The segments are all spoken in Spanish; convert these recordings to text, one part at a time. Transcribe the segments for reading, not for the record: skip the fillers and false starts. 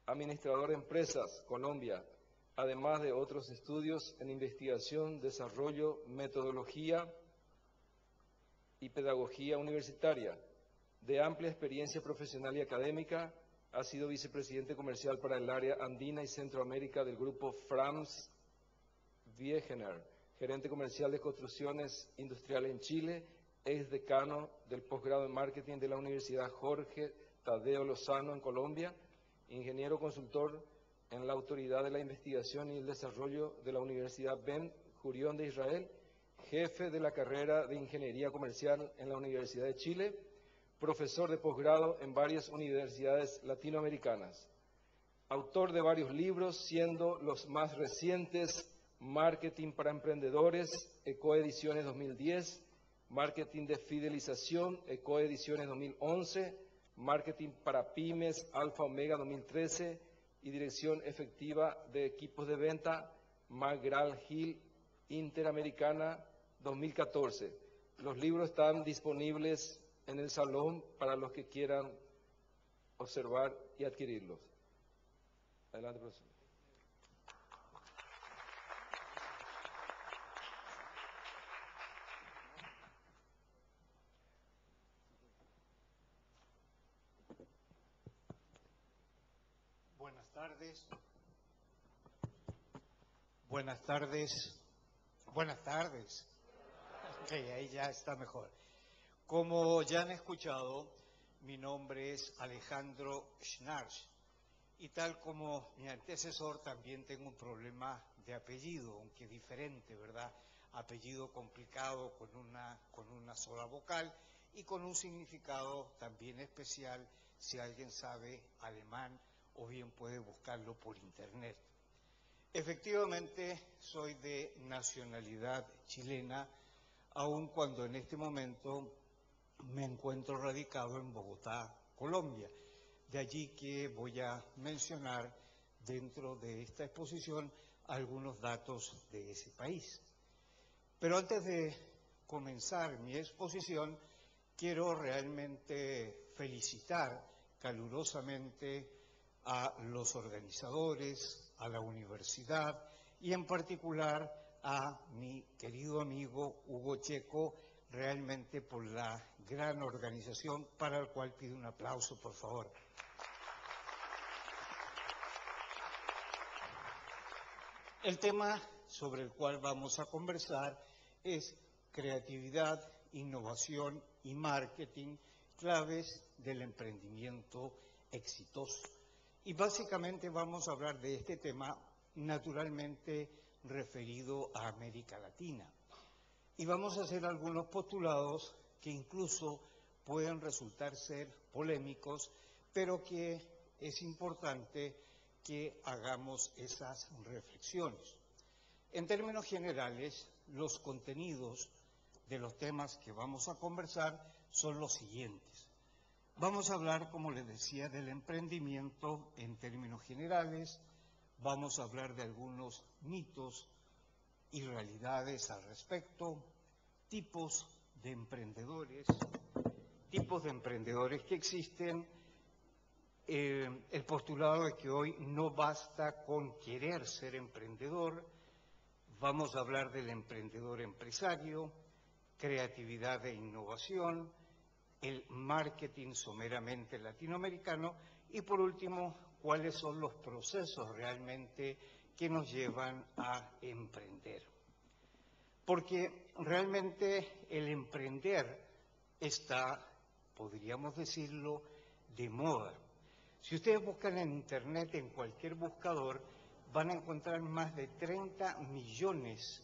administrador de empresas, Colombia, además de otros estudios en investigación, desarrollo, metodología y pedagogía universitaria. De amplia experiencia profesional y académica, ha sido vicepresidente comercial para el área andina y Centroamérica del grupo Franz Wegener, gerente comercial de construcciones industriales en Chile, ex decano del posgrado en marketing de la Universidad Jorge Tadeo Lozano en Colombia, ingeniero consultor en la Autoridad de la Investigación y el Desarrollo de la Universidad Ben Gurión de Israel, jefe de la carrera de Ingeniería Comercial en la Universidad de Chile, profesor de posgrado en varias universidades latinoamericanas, autor de varios libros, siendo los más recientes Marketing para Emprendedores, Ecoediciones 2010, Marketing de Fidelización, Ecoediciones 2011, Marketing para Pymes, Alfa Omega 2013 y Dirección Efectiva de Equipos de Venta, McGraw-Hill Interamericana 2014. Los libros están disponibles en el salón para los que quieran observar y adquirirlos. Adelante, profesor. Buenas tardes. Buenas tardes. Buenas tardes. Ok, ahí ya está mejor. Como ya han escuchado, mi nombre es Alejandro Schnarch y tal como mi antecesor también tengo un problema de apellido, aunque diferente, ¿verdad? Apellido complicado con una sola vocal y con un significado también especial si alguien sabe alemán o bien puede buscarlo por internet. Efectivamente, soy de nacionalidad chilena, aun cuando en este momento me encuentro radicado en Bogotá, Colombia. De allí que voy a mencionar dentro de esta exposición algunos datos de ese país. Pero antes de comenzar mi exposición, quiero realmente felicitar calurosamente a los organizadores, a la universidad y en particular a mi querido amigo Hugo Checo, realmente por la gran organización, para el cual pido un aplauso, por favor. El tema sobre el cual vamos a conversar es creatividad, innovación y marketing, claves del emprendimiento exitoso. Y básicamente vamos a hablar de este tema naturalmente referido a América Latina. Y vamos a hacer algunos postulados que incluso pueden resultar ser polémicos, pero que es importante que hagamos esas reflexiones. En términos generales, los contenidos de los temas que vamos a conversar son los siguientes. Vamos a hablar, como les decía, del emprendimiento en términos generales, vamos a hablar de algunos mitos y realidades al respecto, tipos de emprendedores que existen, el postulado de que hoy no basta con querer ser emprendedor, vamos a hablar del emprendedor empresario, creatividad e innovación, el marketing someramente latinoamericano y por último, cuáles son los procesos realmente que nos llevan a emprender. Porque realmente el emprender está, podríamos decirlo, de moda. Si ustedes buscan en internet, en cualquier buscador, van a encontrar más de 30 millones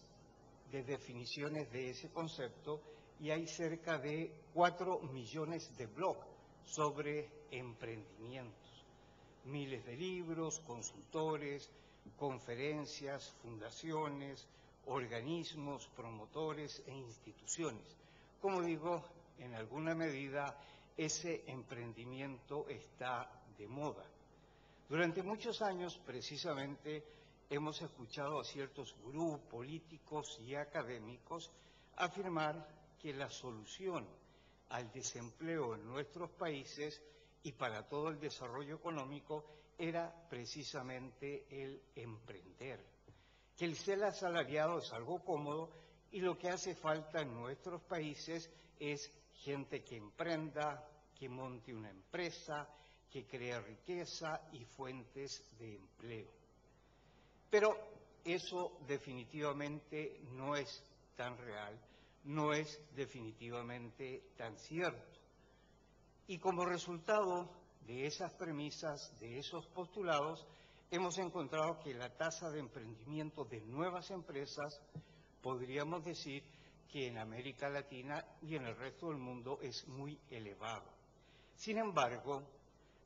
de definiciones de ese concepto y hay cerca de 4 millones de blogs sobre emprendimientos. Miles de libros, consultores, conferencias, fundaciones, organismos, promotores e instituciones. Como digo, en alguna medida ese emprendimiento está de moda. Durante muchos años, precisamente, hemos escuchado a ciertos gurús políticos y académicos afirmar que la solución al desempleo en nuestros países y para todo el desarrollo económico era precisamente el emprender. Que el ser asalariado es algo cómodo y lo que hace falta en nuestros países es gente que emprenda, que monte una empresa, que crea riqueza y fuentes de empleo. Pero eso definitivamente no es tan real, no es definitivamente tan cierto. Y como resultado de esas premisas, de esos postulados, hemos encontrado que la tasa de emprendimiento de nuevas empresas, podríamos decir que en América Latina y en el resto del mundo es muy elevada. Sin embargo,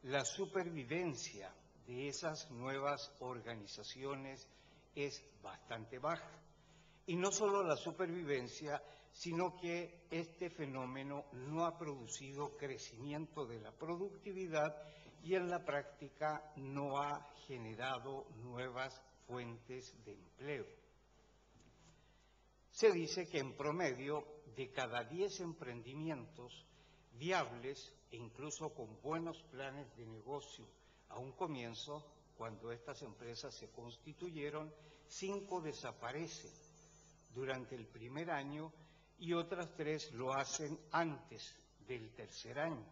la supervivencia de esas nuevas organizaciones es bastante baja. Y no solo la supervivencia, sino que este fenómeno no ha producido crecimiento de la productividad y en la práctica no ha generado nuevas fuentes de empleo. Se dice que en promedio de cada 10 emprendimientos viables e incluso con buenos planes de negocio a un comienzo, cuando estas empresas se constituyeron, 5 desaparecen durante el primer año y otras 3 lo hacen antes del tercer año.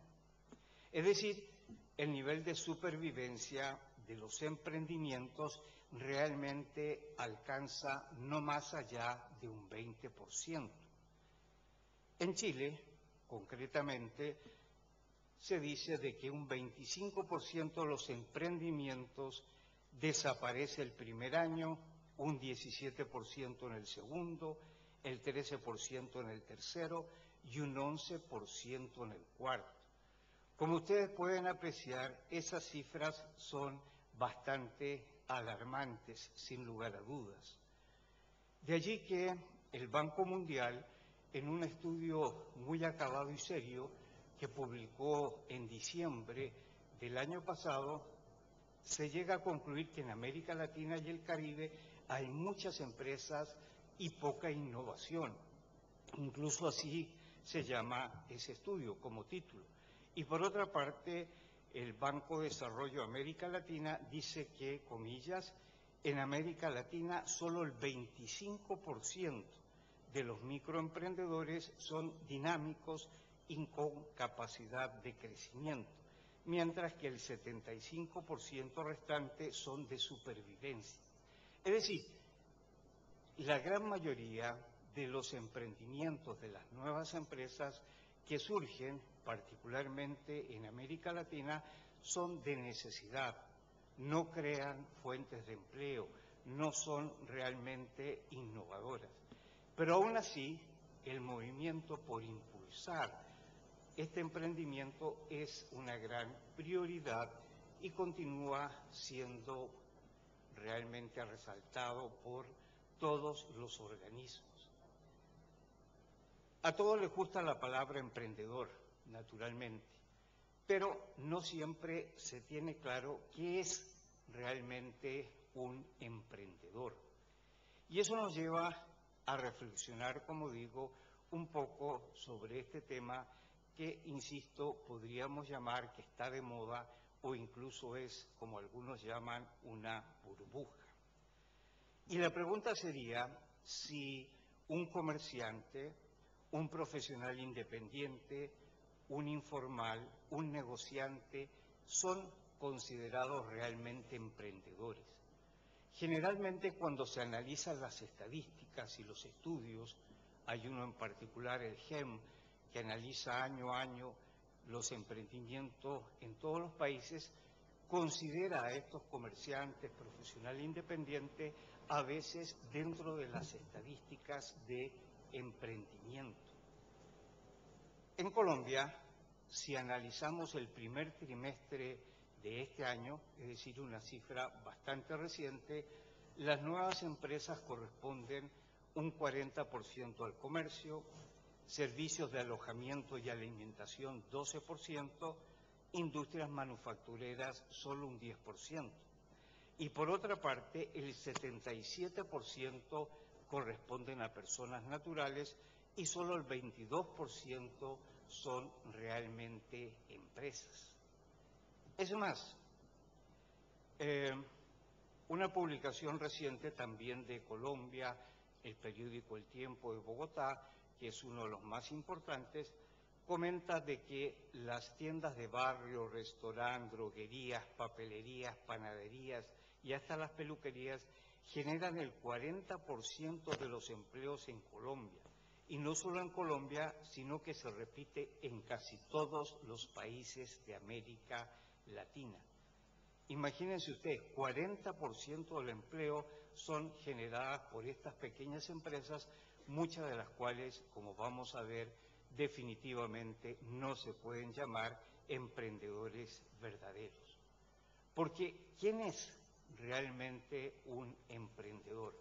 Es decir, el nivel de supervivencia de los emprendimientos realmente alcanza no más allá de un 20%. En Chile, concretamente, se dice de que un 25% de los emprendimientos desaparece el primer año, un 17% en el segundo, el 13% en el tercero y un 11% en el cuarto. Como ustedes pueden apreciar, esas cifras son bastante alarmantes, sin lugar a dudas. De allí que el Banco Mundial, en un estudio muy acabado y serio que publicó en diciembre del año pasado, se llega a concluir que en América Latina y el Caribe hay muchas empresas y poca innovación. Incluso así se llama ese estudio como título. Y por otra parte, el Banco de Desarrollo de América Latina dice que, comillas, en América Latina solo el 25% de los microemprendedores son dinámicos y con capacidad de crecimiento, mientras que el 75% restante son de supervivencia. Es decir, la gran mayoría de los emprendimientos de las nuevas empresas que surgen, particularmente en América Latina, son de necesidad, no crean fuentes de empleo, no son realmente innovadoras. Pero aún así, el movimiento por impulsar este emprendimiento es una gran prioridad y continúa siendo realmente resaltado por todos los organismos. A todos les gusta la palabra emprendedor, naturalmente, pero no siempre se tiene claro qué es realmente un emprendedor. Y eso nos lleva a reflexionar, como digo, un poco sobre este tema que, insisto, podríamos llamar que está de moda o incluso es, como algunos llaman, una burbuja. Y la pregunta sería si un comerciante, un profesional independiente, un informal, un negociante, son considerados realmente emprendedores. Generalmente cuando se analizan las estadísticas y los estudios, hay uno en particular, el GEM, que analiza año a año los emprendimientos en todos los países, considera a estos comerciantes, profesional independiente, a veces dentro de las estadísticas de emprendimiento. En Colombia, si analizamos el primer trimestre de este año, es decir, una cifra bastante reciente, las nuevas empresas corresponden un 40% al comercio, servicios de alojamiento y alimentación 12%, industrias manufactureras solo un 10%. Y por otra parte, el 77% corresponden a personas naturales y solo el 22% son realmente empresas. Es más, una publicación reciente también de Colombia, el periódico El Tiempo de Bogotá, que es uno de los más importantes, comenta de que las tiendas de barrio, restaurantes, droguerías, papelerías, panaderías y hasta las peluquerías generan el 40% de los empleos en Colombia. Y no solo en Colombia, sino que se repite en casi todos los países de América Latina. Imagínense ustedes, 40% del empleo son generadas por estas pequeñas empresas, muchas de las cuales, como vamos a ver, definitivamente no se pueden llamar emprendedores verdaderos. Porque, ¿quién es realmente un emprendedor?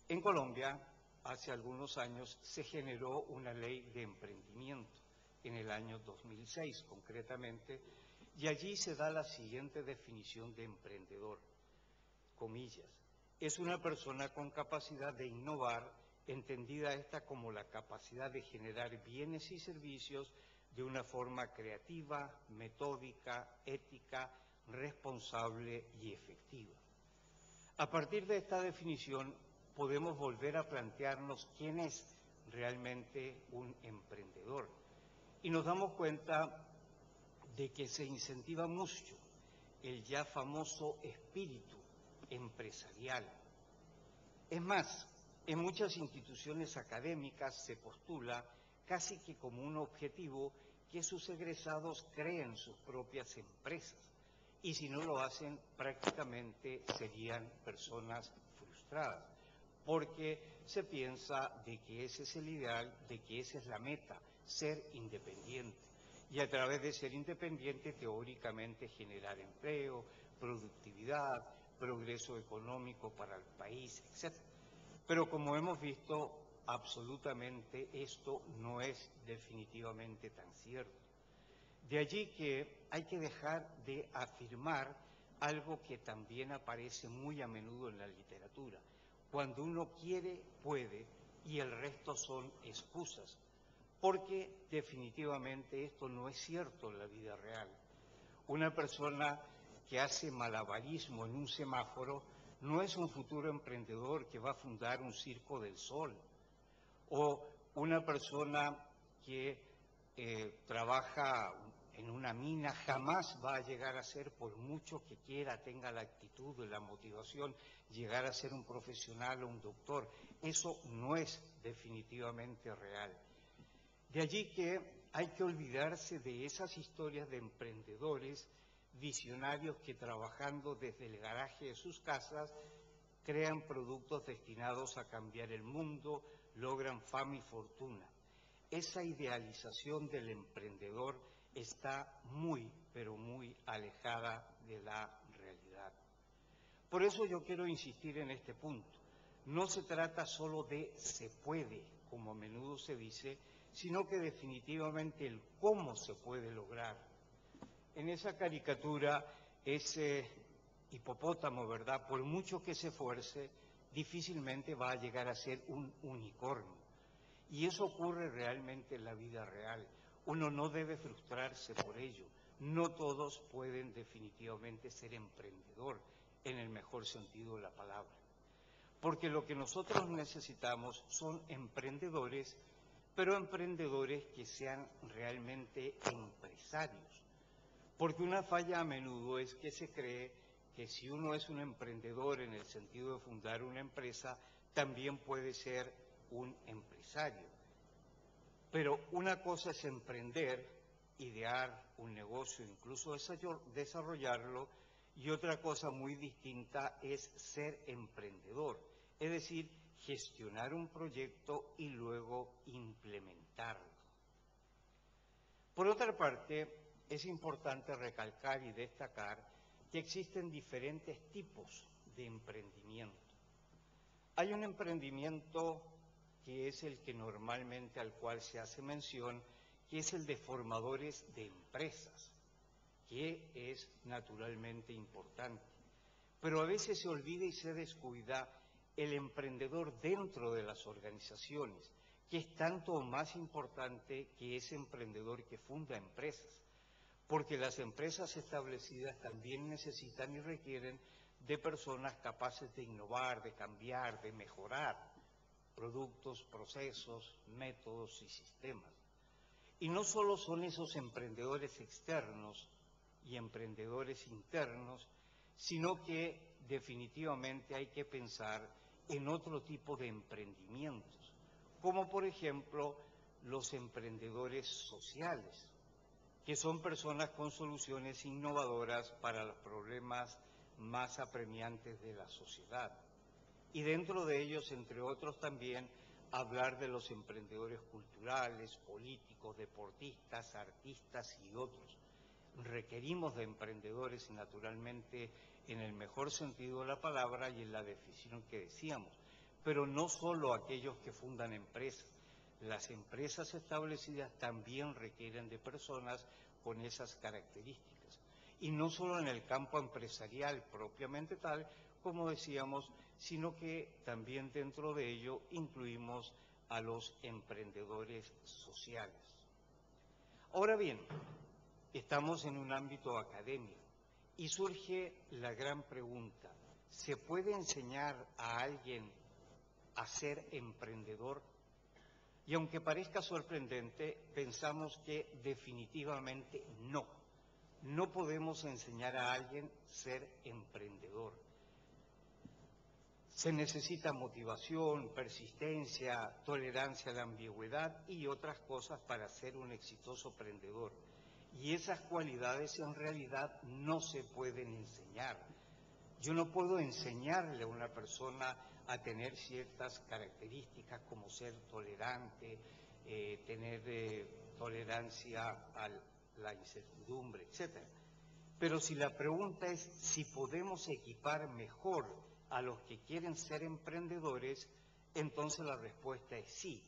En Colombia, hace algunos años, se generó una ley de emprendimiento, en el año 2006 concretamente, y allí se da la siguiente definición de emprendedor, comillas, es una persona con capacidad de innovar, entendida esta como la capacidad de generar bienes y servicios de una forma creativa, metódica, ética, responsable y efectiva. A partir de esta definición podemos volver a plantearnos quién es realmente un emprendedor y nos damos cuenta de que se incentiva mucho el ya famoso espíritu empresarial. Es más, en muchas instituciones académicas se postula casi que como un objetivo que sus egresados creen sus propias empresas y si no lo hacen prácticamente serían personas frustradas porque se piensa de que ese es el ideal, de que esa es la meta, ser independiente. Y a través de ser independiente, teóricamente, generar empleo, productividad, progreso económico para el país, etc. Pero como hemos visto, absolutamente esto no es definitivamente tan cierto. De allí que hay que dejar de afirmar algo que también aparece muy a menudo en la literatura. Cuando uno quiere, puede, y el resto son excusas. Porque definitivamente esto no es cierto en la vida real. Una persona que hace malabarismo en un semáforo no es un futuro emprendedor que va a fundar un Circo del Sol. O una persona que trabaja en una mina jamás va a llegar a ser, por mucho que quiera, tenga la actitud y la motivación, llegar a ser un profesional o un doctor. Eso no es definitivamente real. De allí que hay que olvidarse de esas historias de emprendedores visionarios que trabajando desde el garaje de sus casas crean productos destinados a cambiar el mundo, logran fama y fortuna. Esa idealización del emprendedor está muy, pero muy alejada de la realidad. Por eso yo quiero insistir en este punto. No se trata solo de se puede, como a menudo se dice, sino que definitivamente el cómo se puede lograr. En esa caricatura, ese hipopótamo, ¿verdad?, por mucho que se esfuerce, difícilmente va a llegar a ser un unicornio. Y eso ocurre realmente en la vida real. Uno no debe frustrarse por ello. No todos pueden definitivamente ser emprendedor, en el mejor sentido de la palabra. Porque lo que nosotros necesitamos son emprendedores, pero emprendedores que sean realmente empresarios. Porque una falla a menudo es que se cree que si uno es un emprendedor en el sentido de fundar una empresa, también puede ser un empresario. Pero una cosa es emprender, idear un negocio, incluso desarrollarlo, y otra cosa muy distinta es ser emprendedor, es decir, gestionar un proyecto y luego implementarlo. Por otra parte, es importante recalcar y destacar que existen diferentes tipos de emprendimiento. Hay un emprendimiento que es el que normalmente al cual se hace mención, que es el de formadores de empresas, que es naturalmente importante. Pero a veces se olvida y se descuida el emprendedor dentro de las organizaciones, que es tanto más importante que ese emprendedor que funda empresas. porque las empresas establecidas también necesitan y requieren de personas capaces de innovar, de cambiar, de mejorar productos, procesos, métodos y sistemas. Y no solo son esos emprendedores externos y emprendedores internos, sino que definitivamente hay que pensar en otro tipo de emprendimientos, como por ejemplo los emprendedores sociales, que son personas con soluciones innovadoras para los problemas más apremiantes de la sociedad. Y dentro de ellos, entre otros también, hablar de los emprendedores culturales, políticos, deportistas, artistas y otros. Requerimos de emprendedores, naturalmente, en el mejor sentido de la palabra y en la definición que decíamos, pero no solo aquellos que fundan empresas. Las empresas establecidas también requieren de personas con esas características. Y no solo en el campo empresarial propiamente tal, como decíamos, sino que también dentro de ello incluimos a los emprendedores sociales. Ahora bien, estamos en un ámbito académico y surge la gran pregunta: ¿se puede enseñar a alguien a ser emprendedor? Y aunque parezca sorprendente, pensamos que definitivamente no. No podemos enseñar a alguien a ser emprendedor. Se necesita motivación, persistencia, tolerancia a la ambigüedad y otras cosas para ser un exitoso emprendedor. Y esas cualidades en realidad no se pueden enseñar. Yo no puedo enseñarle a una persona a tener ciertas características como ser tolerante, tener tolerancia a la incertidumbre, etc. Pero si la pregunta es si podemos equipar mejor a los que quieren ser emprendedores, entonces la respuesta es sí.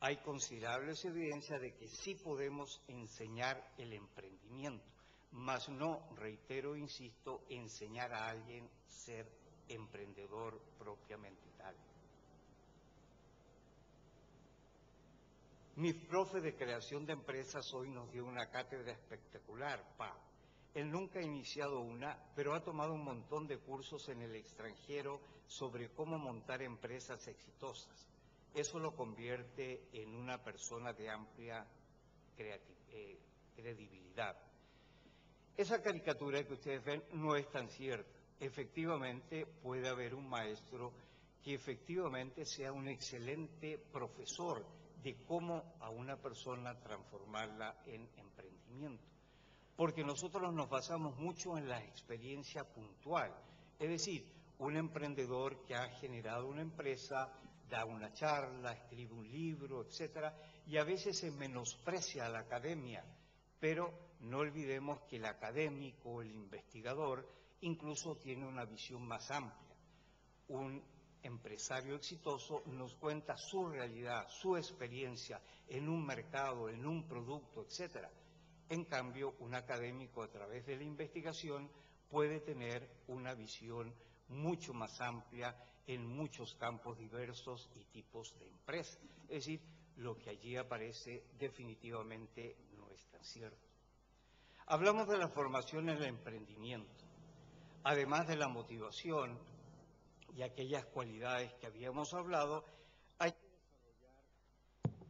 Hay considerables evidencias de que sí podemos enseñar el emprendimiento, mas no, reitero, insisto, enseñar a alguien a ser emprendedor propiamente tal. Mi profe de creación de empresas hoy nos dio una cátedra espectacular, Él nunca ha iniciado una, pero ha tomado un montón de cursos en el extranjero sobre cómo montar empresas exitosas. Eso lo convierte en una persona de amplia credibilidad. Esa caricatura que ustedes ven no es tan cierta. Efectivamente, puede haber un maestro que efectivamente sea un excelente profesor de cómo a una persona transformarla en emprendimiento. Porque nosotros nos basamos mucho en la experiencia puntual. Es decir, un emprendedor que ha generado una empresa da una charla, escribe un libro, etcétera, y a veces se menosprecia a la academia, pero no olvidemos que el académico, el investigador, incluso tiene una visión más amplia. Un empresario exitoso nos cuenta su realidad, su experiencia en un mercado, en un producto, etcétera. En cambio, un académico a través de la investigación puede tener una visión mucho más amplia en muchos campos diversos y tipos de empresas. Es decir, lo que allí aparece definitivamente no es tan cierto. Hablamos de la formación en el emprendimiento. Además de la motivación y aquellas cualidades que habíamos hablado,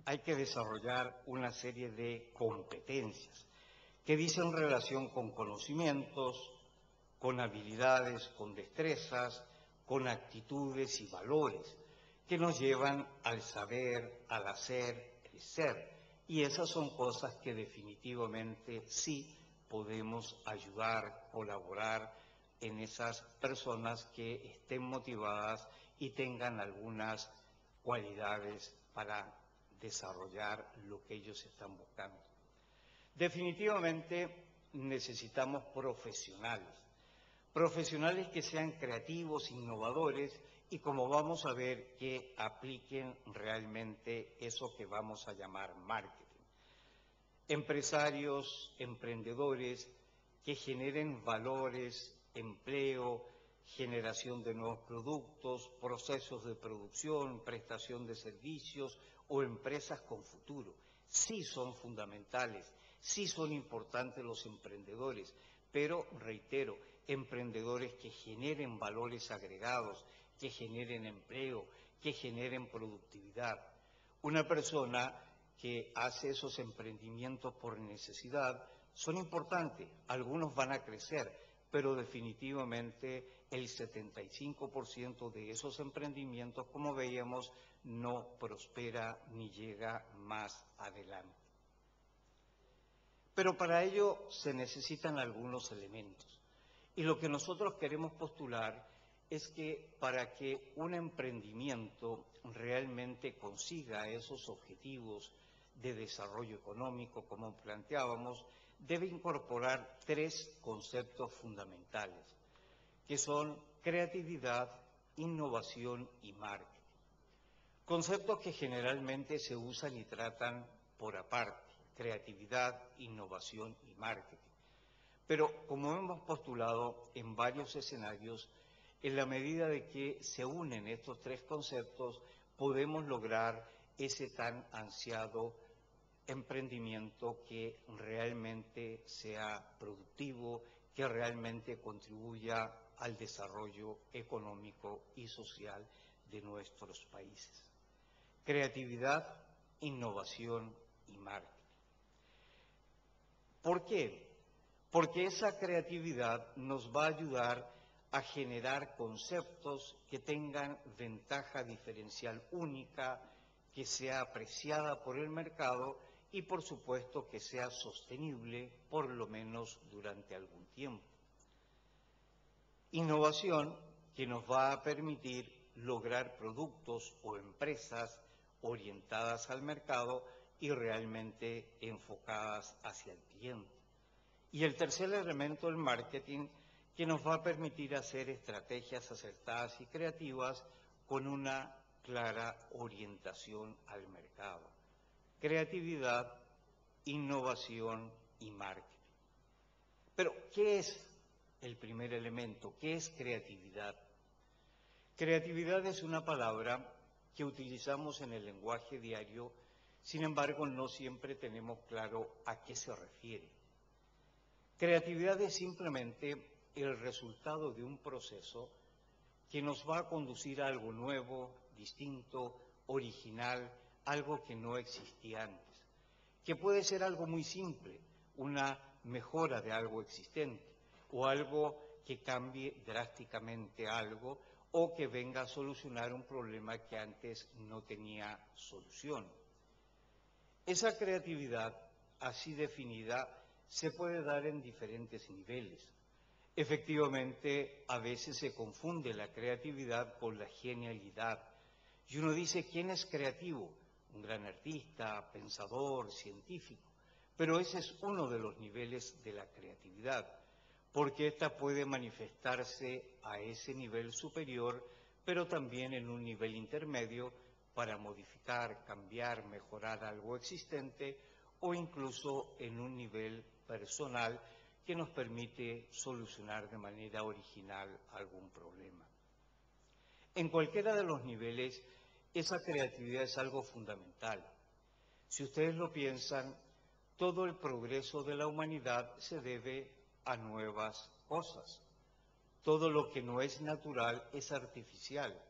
hay que desarrollar una serie de competencias que dicen relación con conocimientos, con habilidades, con destrezas, con actitudes y valores que nos llevan al saber, al hacer, el ser. Y esas son cosas que definitivamente sí podemos ayudar, colaborar en esas personas que estén motivadas y tengan algunas cualidades para desarrollar lo que ellos están buscando. Definitivamente necesitamos profesionales que sean creativos, innovadores y, como vamos a ver, que apliquen realmente eso que vamos a llamar marketing. Empresarios, emprendedores que generen valores, empleo, generación de nuevos productos, procesos de producción, prestación de servicios o empresas con futuro. Sí son fundamentales, Sí son importantes los emprendedores, pero reitero, emprendedores que generen valores agregados, que generen empleo, que generen productividad. Una persona que hace esos emprendimientos por necesidad son importantes, algunos van a crecer, pero definitivamente el 75% de esos emprendimientos, como veíamos, no prospera ni llega más adelante. Pero para ello se necesitan algunos elementos. Y lo que nosotros queremos postular es que para que un emprendimiento realmente consiga esos objetivos de desarrollo económico, como planteábamos, debe incorporar 3 conceptos fundamentales, que son creatividad, innovación y marketing. Conceptos que generalmente se usan y tratan por aparte, creatividad, innovación y marketing. Pero como hemos postulado en varios escenarios, en la medida de que se unen estos 3 conceptos, podemos lograr ese tan ansiado emprendimiento que realmente sea productivo, que realmente contribuya al desarrollo económico y social de nuestros países. Creatividad, innovación y marketing. ¿Por qué? Porque esa creatividad nos va a ayudar a generar conceptos que tengan ventaja diferencial única, que sea apreciada por el mercado y, por supuesto, que sea sostenible por lo menos durante algún tiempo. Innovación que nos va a permitir lograr productos o empresas orientadas al mercado y realmente enfocadas hacia el cliente. Y el tercer elemento, el marketing, que nos va a permitir hacer estrategias acertadas y creativas con una clara orientación al mercado. Creatividad, innovación y marketing. Pero, ¿qué es el primer elemento? ¿Qué es creatividad? Creatividad es una palabra que utilizamos en el lenguaje diario, sin embargo, no siempre tenemos claro a qué se refiere. Creatividad es simplemente el resultado de un proceso que nos va a conducir a algo nuevo, distinto, original, algo que no existía antes, que puede ser algo muy simple, una mejora de algo existente, o algo que cambie drásticamente algo, o que venga a solucionar un problema que antes no tenía solución. Esa creatividad, así definida, se puede dar en diferentes niveles. Efectivamente, a veces se confunde la creatividad con la genialidad. Y uno dice, ¿quién es creativo? Un gran artista, pensador, científico. Pero ese es uno de los niveles de la creatividad, porque ésta puede manifestarse a ese nivel superior, pero también en un nivel intermedio para modificar, cambiar, mejorar algo existente, o incluso en un nivel personal que nos permite solucionar de manera original algún problema. En cualquiera de los niveles, esa creatividad es algo fundamental. Si ustedes lo piensan, todo el progreso de la humanidad se debe a nuevas cosas. Todo lo que no es natural es artificial.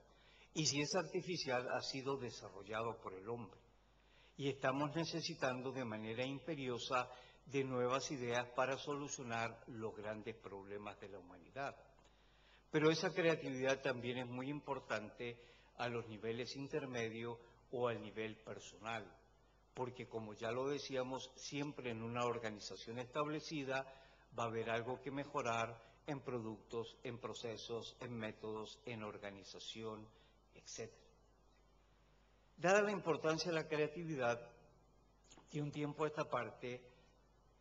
Y si es artificial, ha sido desarrollado por el hombre. Y estamos necesitando de manera imperiosa de nuevas ideas para solucionar los grandes problemas de la humanidad. Pero esa creatividad también es muy importante a los niveles intermedios o al nivel personal, porque como ya lo decíamos, siempre en una organización establecida va a haber algo que mejorar en productos, en procesos, en métodos, en organización, etc. Dada la importancia de la creatividad, de un tiempo a esta parte,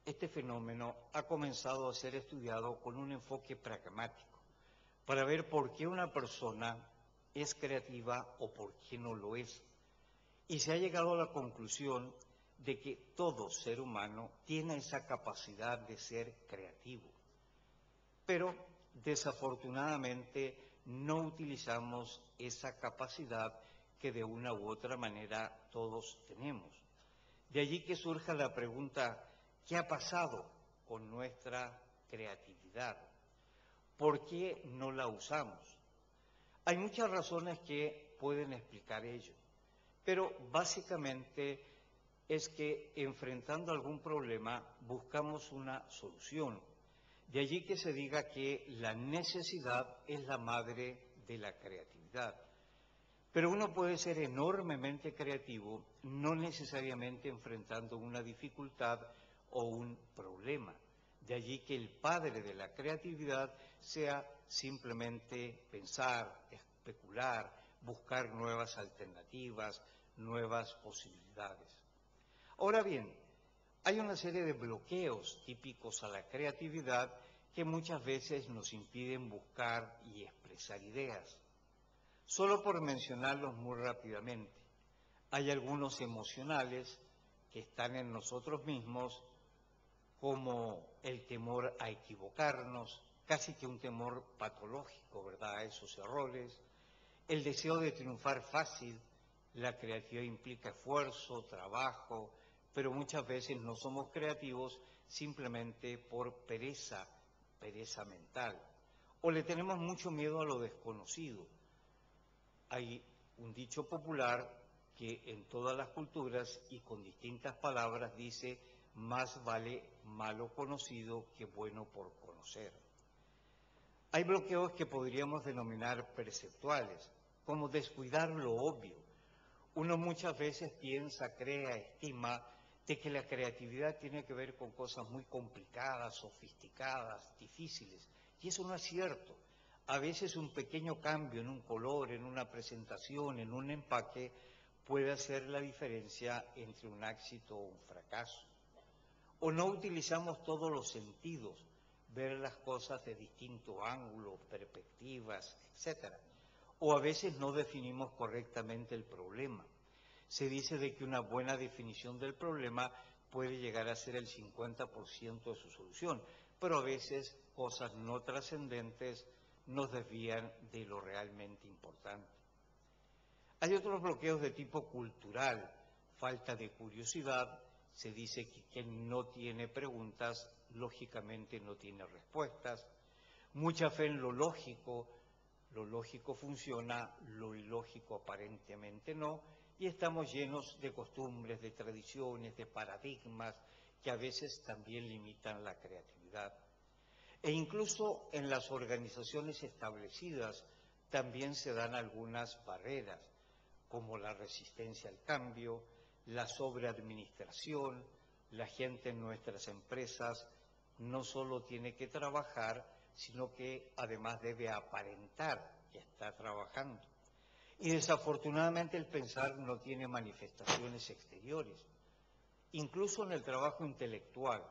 este fenómeno ha comenzado a ser estudiado con un enfoque pragmático, para ver por qué una persona es creativa o por qué no lo es. Y se ha llegado a la conclusión de que todo ser humano tiene esa capacidad de ser creativo. Pero, desafortunadamente, no utilizamos esa capacidad que de una u otra manera todos tenemos. De allí que surja la pregunta, ¿Qué ha pasado con nuestra creatividad? ¿Por qué no la usamos? Hay muchas razones que pueden explicar ello, pero básicamente es que enfrentando algún problema buscamos una solución. De allí que se diga que la necesidad es la madre de la creatividad. Pero uno puede ser enormemente creativo, no necesariamente enfrentando una dificultad o un problema. De allí que el padre de la creatividad sea simplemente pensar, especular, buscar nuevas alternativas, nuevas posibilidades. Ahora bien, hay una serie de bloqueos típicos a la creatividad que muchas veces nos impiden buscar y expresar ideas. Solo por mencionarlos muy rápidamente, hay algunos emocionales que están en nosotros mismos, como el temor a equivocarnos, casi que un temor patológico, ¿verdad?, a esos errores, el deseo de triunfar fácil. La creatividad implica esfuerzo, trabajo, pero muchas veces no somos creativos simplemente por pereza mental. O le tenemos mucho miedo a lo desconocido. Hay un dicho popular que en todas las culturas y con distintas palabras dice: más vale malo conocido que bueno por conocer. Hay bloqueos que podríamos denominar perceptuales, como descuidar lo obvio. Uno muchas veces piensa, crea, estima de que la creatividad tiene que ver con cosas muy complicadas, sofisticadas, difíciles, y eso no es cierto. A veces un pequeño cambio en un color, en una presentación, en un empaque, puede hacer la diferencia entre un éxito o un fracaso. O no utilizamos todos los sentidos, ver las cosas de distinto ángulo, perspectivas, etc. O a veces no definimos correctamente el problema. Se dice de que una buena definición del problema puede llegar a ser el 50% de su solución, pero a veces cosas no trascendentes nos desvían de lo realmente importante. Hay otros bloqueos de tipo cultural, falta de curiosidad. Se dice que quien no tiene preguntas, lógicamente no tiene respuestas. Mucha fe en lo lógico funciona, lo ilógico aparentemente no, y estamos llenos de costumbres, de tradiciones, de paradigmas que a veces también limitan la creatividad. E incluso en las organizaciones establecidas también se dan algunas barreras, como la resistencia al cambio, la sobreadministración. La gente en nuestras empresas no solo tiene que trabajar, sino que además debe aparentar que está trabajando. Y desafortunadamente el pensar no tiene manifestaciones exteriores. Incluso en el trabajo intelectual,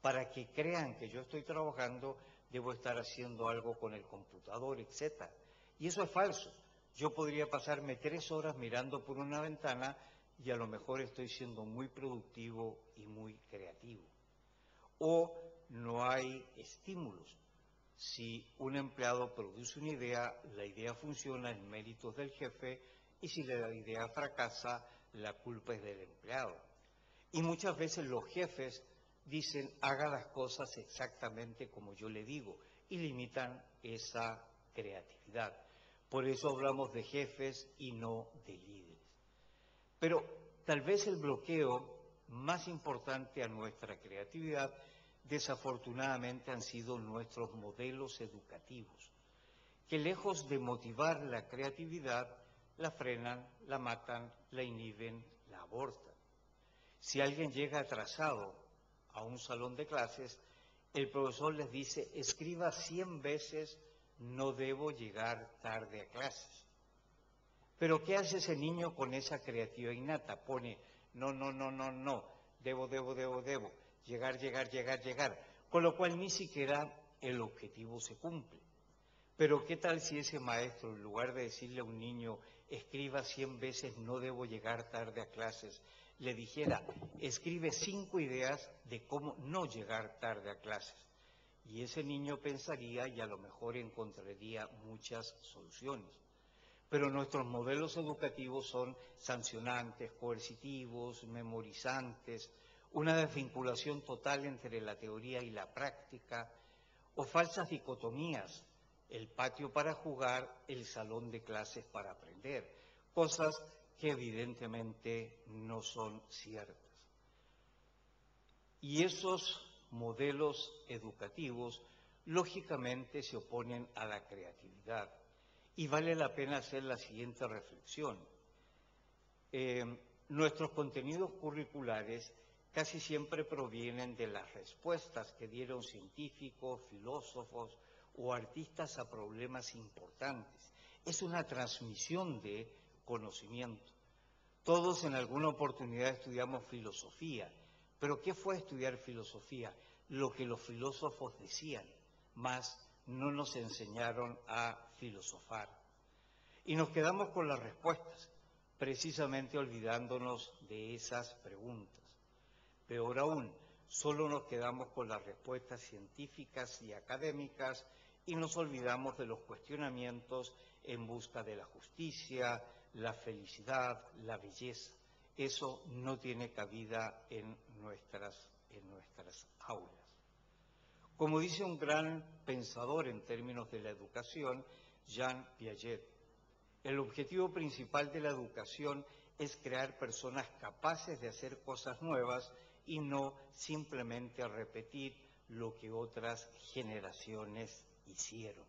para que crean que yo estoy trabajando, debo estar haciendo algo con el computador, etc. Y eso es falso. Yo podría pasarme 3 horas mirando por una ventana y a lo mejor estoy siendo muy productivo y muy creativo. O no hay estímulos. Si un empleado produce una idea, la idea funciona en méritos del jefe, y si la idea fracasa, la culpa es del empleado. Y muchas veces los jefes dicen: haga las cosas exactamente como yo le digo, y limitan esa creatividad. Por eso hablamos de jefes y no de líderes. Pero tal vez el bloqueo más importante a nuestra creatividad, desafortunadamente, han sido nuestros modelos educativos, que lejos de motivar la creatividad, la frenan, la matan, la inhiben, la abortan. Si alguien llega atrasado a un salón de clases, el profesor les dice: escriba 100 veces, no debo llegar tarde a clases. Pero ¿qué hace ese niño con esa creatividad innata? Pone: no, debo, llegar. Con lo cual ni siquiera el objetivo se cumple. Pero ¿qué tal si ese maestro, en lugar de decirle a un niño: escriba 100 veces, no debo llegar tarde a clases, le dijera: escribe 5 ideas de cómo no llegar tarde a clases? Y ese niño pensaría y a lo mejor encontraría muchas soluciones. Pero nuestros modelos educativos son sancionantes, coercitivos, memorizantes, una desvinculación total entre la teoría y la práctica, o falsas dicotomías, el patio para jugar, el salón de clases para aprender, cosas que evidentemente no son ciertas. Y esos modelos educativos lógicamente se oponen a la creatividad. Y vale la pena hacer la siguiente reflexión. Nuestros contenidos curriculares casi siempre provienen de las respuestas que dieron científicos, filósofos o artistas a problemas importantes. Es una transmisión de conocimiento. Todos en alguna oportunidad estudiamos filosofía, pero ¿qué fue estudiar filosofía? Lo que los filósofos decían, más no nos enseñaron a filosofar. Y nos quedamos con las respuestas, precisamente olvidándonos de esas preguntas. Peor aún, solo nos quedamos con las respuestas científicas y académicas y nos olvidamos de los cuestionamientos en busca de la justicia, la felicidad, la belleza. Eso no tiene cabida en nuestras aulas. Como dice un gran pensador en términos de la educación, Jean Piaget, el objetivo principal de la educación es crear personas capaces de hacer cosas nuevas y no simplemente repetir lo que otras generaciones hicieron.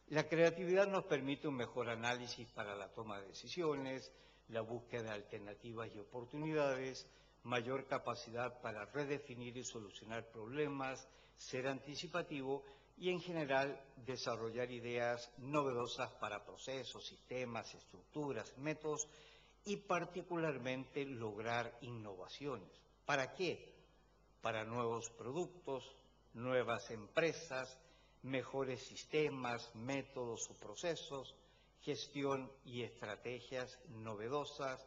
La creatividad nos permite un mejor análisis para la toma de decisiones, la búsqueda de alternativas y oportunidades, mayor capacidad para redefinir y solucionar problemas, ser anticipativo y en general desarrollar ideas novedosas para procesos, sistemas, estructuras, métodos y particularmente lograr innovaciones. ¿Para qué? Para nuevos productos, nuevas empresas, mejores sistemas, métodos o procesos, gestión y estrategias novedosas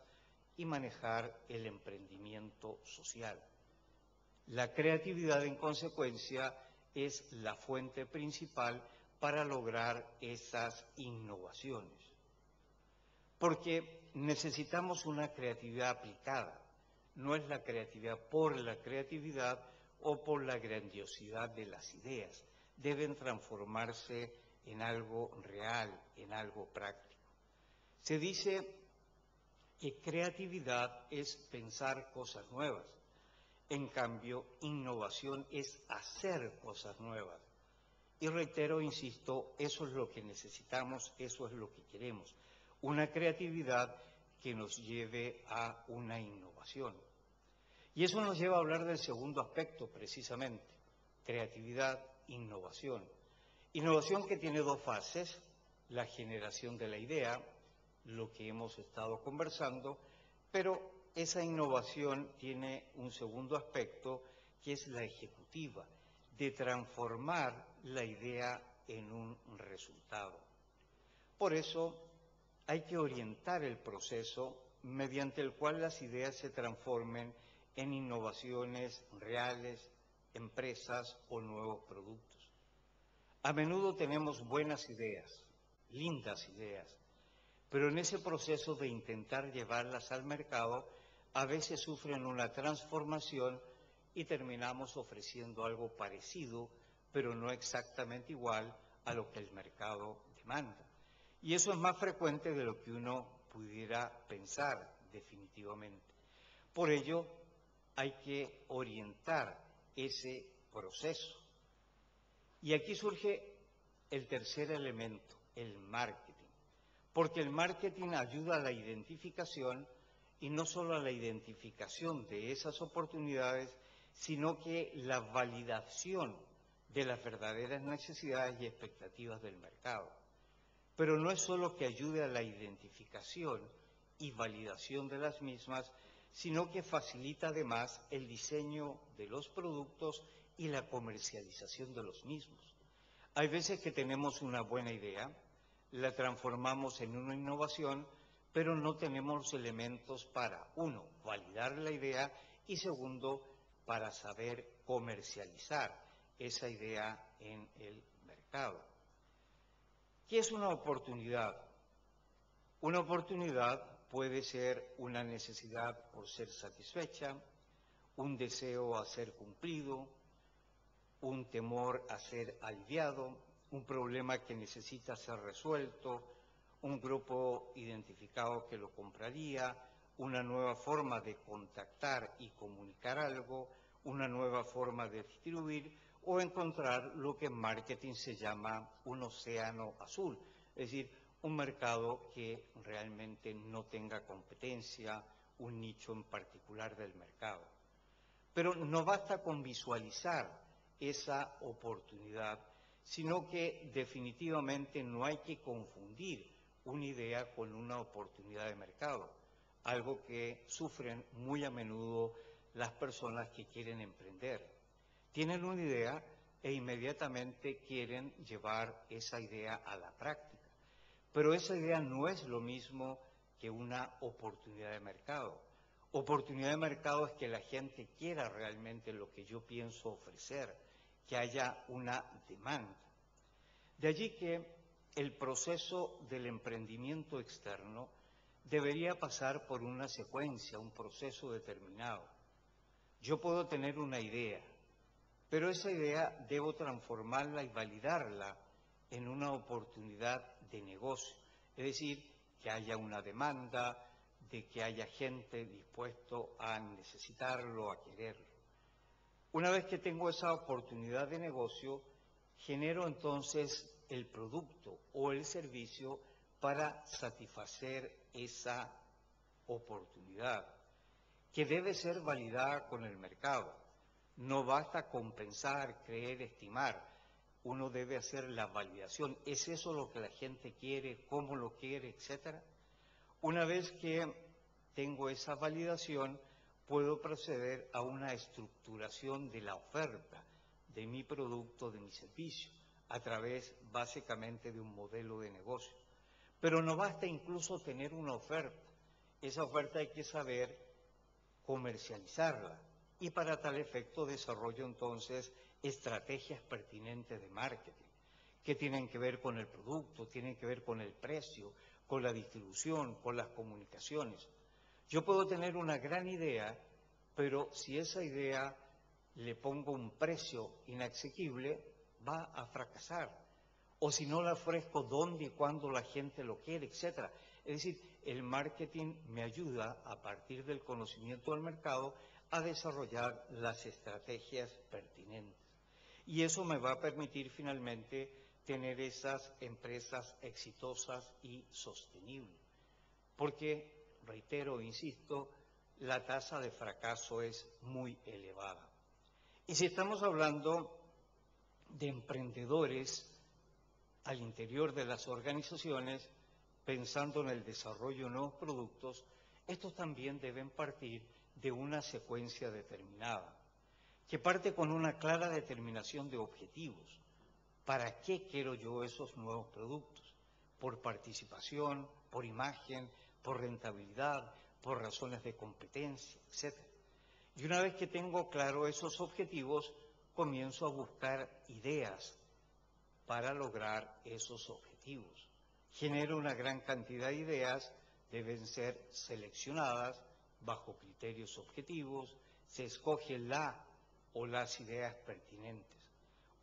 y manejar el emprendimiento social. La creatividad, en consecuencia, es la fuente principal para lograr esas innovaciones. Porque necesitamos una creatividad aplicada, no es la creatividad por la creatividad o por la grandiosidad de las ideas. Deben transformarse en algo real, en algo práctico. Se dice que creatividad es pensar cosas nuevas. En cambio, innovación es hacer cosas nuevas. Y reitero, insisto, eso es lo que necesitamos, eso es lo que queremos. Una creatividad que nos lleve a una innovación. Y eso nos lleva a hablar del segundo aspecto, precisamente, creatividad, innovación. Innovación que tiene dos fases, la generación de la idea, lo que hemos estado conversando, pero esa innovación tiene un segundo aspecto que es la ejecutiva, de transformar la idea en un resultado. Por eso hay que orientar el proceso mediante el cual las ideas se transformen en innovaciones reales, empresas o nuevos productos. A menudo tenemos buenas ideas, lindas ideas, pero en ese proceso de intentar llevarlas al mercado, a veces sufren una transformación y terminamos ofreciendo algo parecido, pero no exactamente igual a lo que el mercado demanda. Y eso es más frecuente de lo que uno pudiera pensar, definitivamente. Por ello, hay que orientar ese proceso. Y aquí surge el tercer elemento, el marketing. Porque el marketing ayuda a la identificación, y no solo a la identificación de esas oportunidades, sino que la validación de las verdaderas necesidades y expectativas del mercado. Pero no es solo que ayude a la identificación y validación de las mismas, sino que facilita además el diseño de los productos y la comercialización de los mismos. Hay veces que tenemos una buena idea, la transformamos en una innovación, pero no tenemos los elementos para, uno, validar la idea y segundo, para saber comercializar esa idea en el mercado. ¿Qué es una oportunidad? Una oportunidad puede ser una necesidad por ser satisfecha, un deseo a ser cumplido, un temor a ser aliviado, un problema que necesita ser resuelto, un grupo identificado que lo compraría, una nueva forma de contactar y comunicar algo, una nueva forma de distribuir o encontrar lo que en marketing se llama un océano azul, es decir, un mercado que realmente no tenga competencia, un nicho en particular del mercado. Pero no basta con visualizar esa oportunidad, sino que definitivamente no hay que confundir una idea con una oportunidad de mercado, algo que sufren muy a menudo las personas que quieren emprender. Tienen una idea e inmediatamente quieren llevar esa idea a la práctica, pero esa idea no es lo mismo que una oportunidad de mercado. Oportunidad de mercado es que la gente quiera realmente lo que yo pienso ofrecer, que haya una demanda. De allí que el proceso del emprendimiento externo debería pasar por una secuencia, un proceso determinado. Yo puedo tener una idea, pero esa idea debo transformarla y validarla en una oportunidad de negocio, es decir, que haya una demanda, de que haya gente dispuesto a necesitarlo, a quererlo. Una vez que tengo esa oportunidad de negocio, genero entonces el producto o el servicio para satisfacer esa oportunidad, que debe ser validada con el mercado. No basta con pensar, creer, estimar. Uno debe hacer la validación. ¿Es eso lo que la gente quiere? ¿Cómo lo quiere? Etcétera. Una vez que tengo esa validación, puedo proceder a una estructuración de la oferta de mi producto, de mi servicio, a través básicamente de un modelo de negocio. Pero no basta incluso tener una oferta. Esa oferta hay que saber comercializarla y para tal efecto desarrollo entonces estrategias pertinentes de marketing que tienen que ver con el producto, tienen que ver con el precio, con la distribución, con las comunicaciones. Yo puedo tener una gran idea, pero si esa idea le pongo un precio inasequible, va a fracasar. O si no la ofrezco dónde y cuándo la gente lo quiere, etcétera. Es decir, el marketing me ayuda, a partir del conocimiento del mercado, a desarrollar las estrategias pertinentes. Y eso me va a permitir finalmente tener esas empresas exitosas y sostenibles. Porque, reitero, insisto, la tasa de fracaso es muy elevada. Y si estamos hablando de emprendedores al interior de las organizaciones, pensando en el desarrollo de nuevos productos, estos también deben partir de una secuencia determinada, que parte con una clara determinación de objetivos. ¿Para qué quiero yo esos nuevos productos? ¿Por participación, por imagen, por rentabilidad, por razones de competencia, etcétera? Y una vez que tengo claro esos objetivos, comienzo a buscar ideas para lograr esos objetivos. Genero una gran cantidad de ideas, deben ser seleccionadas bajo criterios objetivos, se escoge la o las ideas pertinentes.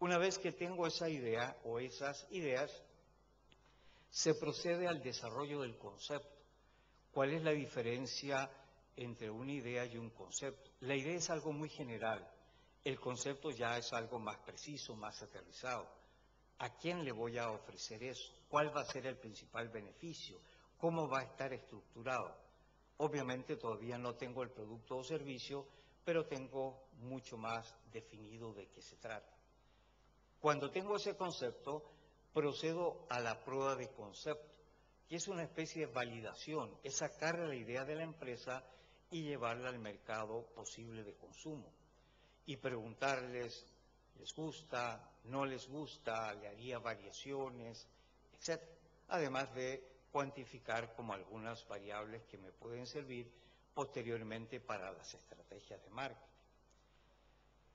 Una vez que tengo esa idea o esas ideas, se procede al desarrollo del concepto. ¿Cuál es la diferencia entre una idea y un concepto? La idea es algo muy general, el concepto ya es algo más preciso, más aterrizado. ¿A quién le voy a ofrecer eso? ¿Cuál va a ser el principal beneficio? ¿Cómo va a estar estructurado? Obviamente todavía no tengo el producto o servicio, pero tengo mucho más definido de qué se trata. Cuando tengo ese concepto, procedo a la prueba de concepto, que es una especie de validación, es sacar la idea de la empresa y llevarla al mercado posible de consumo. Y preguntarles, ¿les gusta? ¿No les gusta? ¿Le haría variaciones? Etcétera. Además de cuantificar como algunas variables que me pueden servir posteriormente para las estrategias de marketing.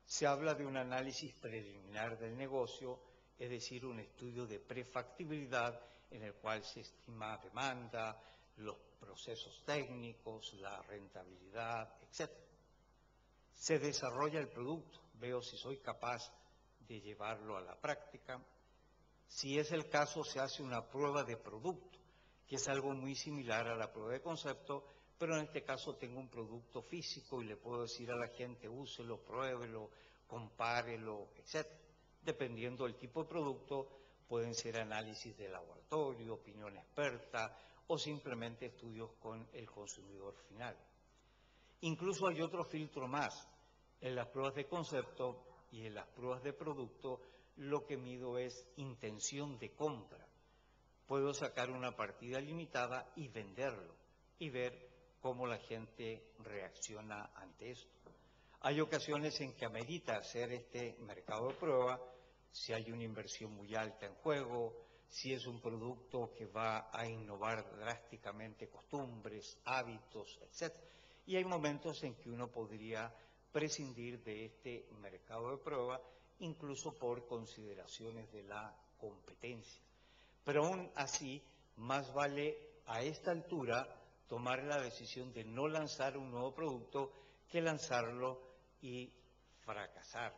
Se habla de un análisis preliminar del negocio, es decir, un estudio de prefactibilidad en el cual se estima demanda, los procesos técnicos, la rentabilidad, etc. Se desarrolla el producto, veo si soy capaz de llevarlo a la práctica. Si es el caso, se hace una prueba de producto, que es algo muy similar a la prueba de concepto, pero en este caso tengo un producto físico y le puedo decir a la gente, úselo, pruébelo, compárelo, etc. Dependiendo del tipo de producto, pueden ser análisis de laboratorio, opinión experta o simplemente estudios con el consumidor final. Incluso hay otro filtro más. En las pruebas de concepto y en las pruebas de producto, lo que mido es intención de compra. Puedo sacar una partida limitada y venderlo y ver cómo la gente reacciona ante esto. Hay ocasiones en que amerita hacer este mercado de prueba, si hay una inversión muy alta en juego, si es un producto que va a innovar drásticamente costumbres, hábitos, etc. Y hay momentos en que uno podría prescindir de este mercado de prueba, incluso por consideraciones de la competencia. Pero aún así, más vale a esta altura tomar la decisión de no lanzar un nuevo producto que lanzarlo y fracasar.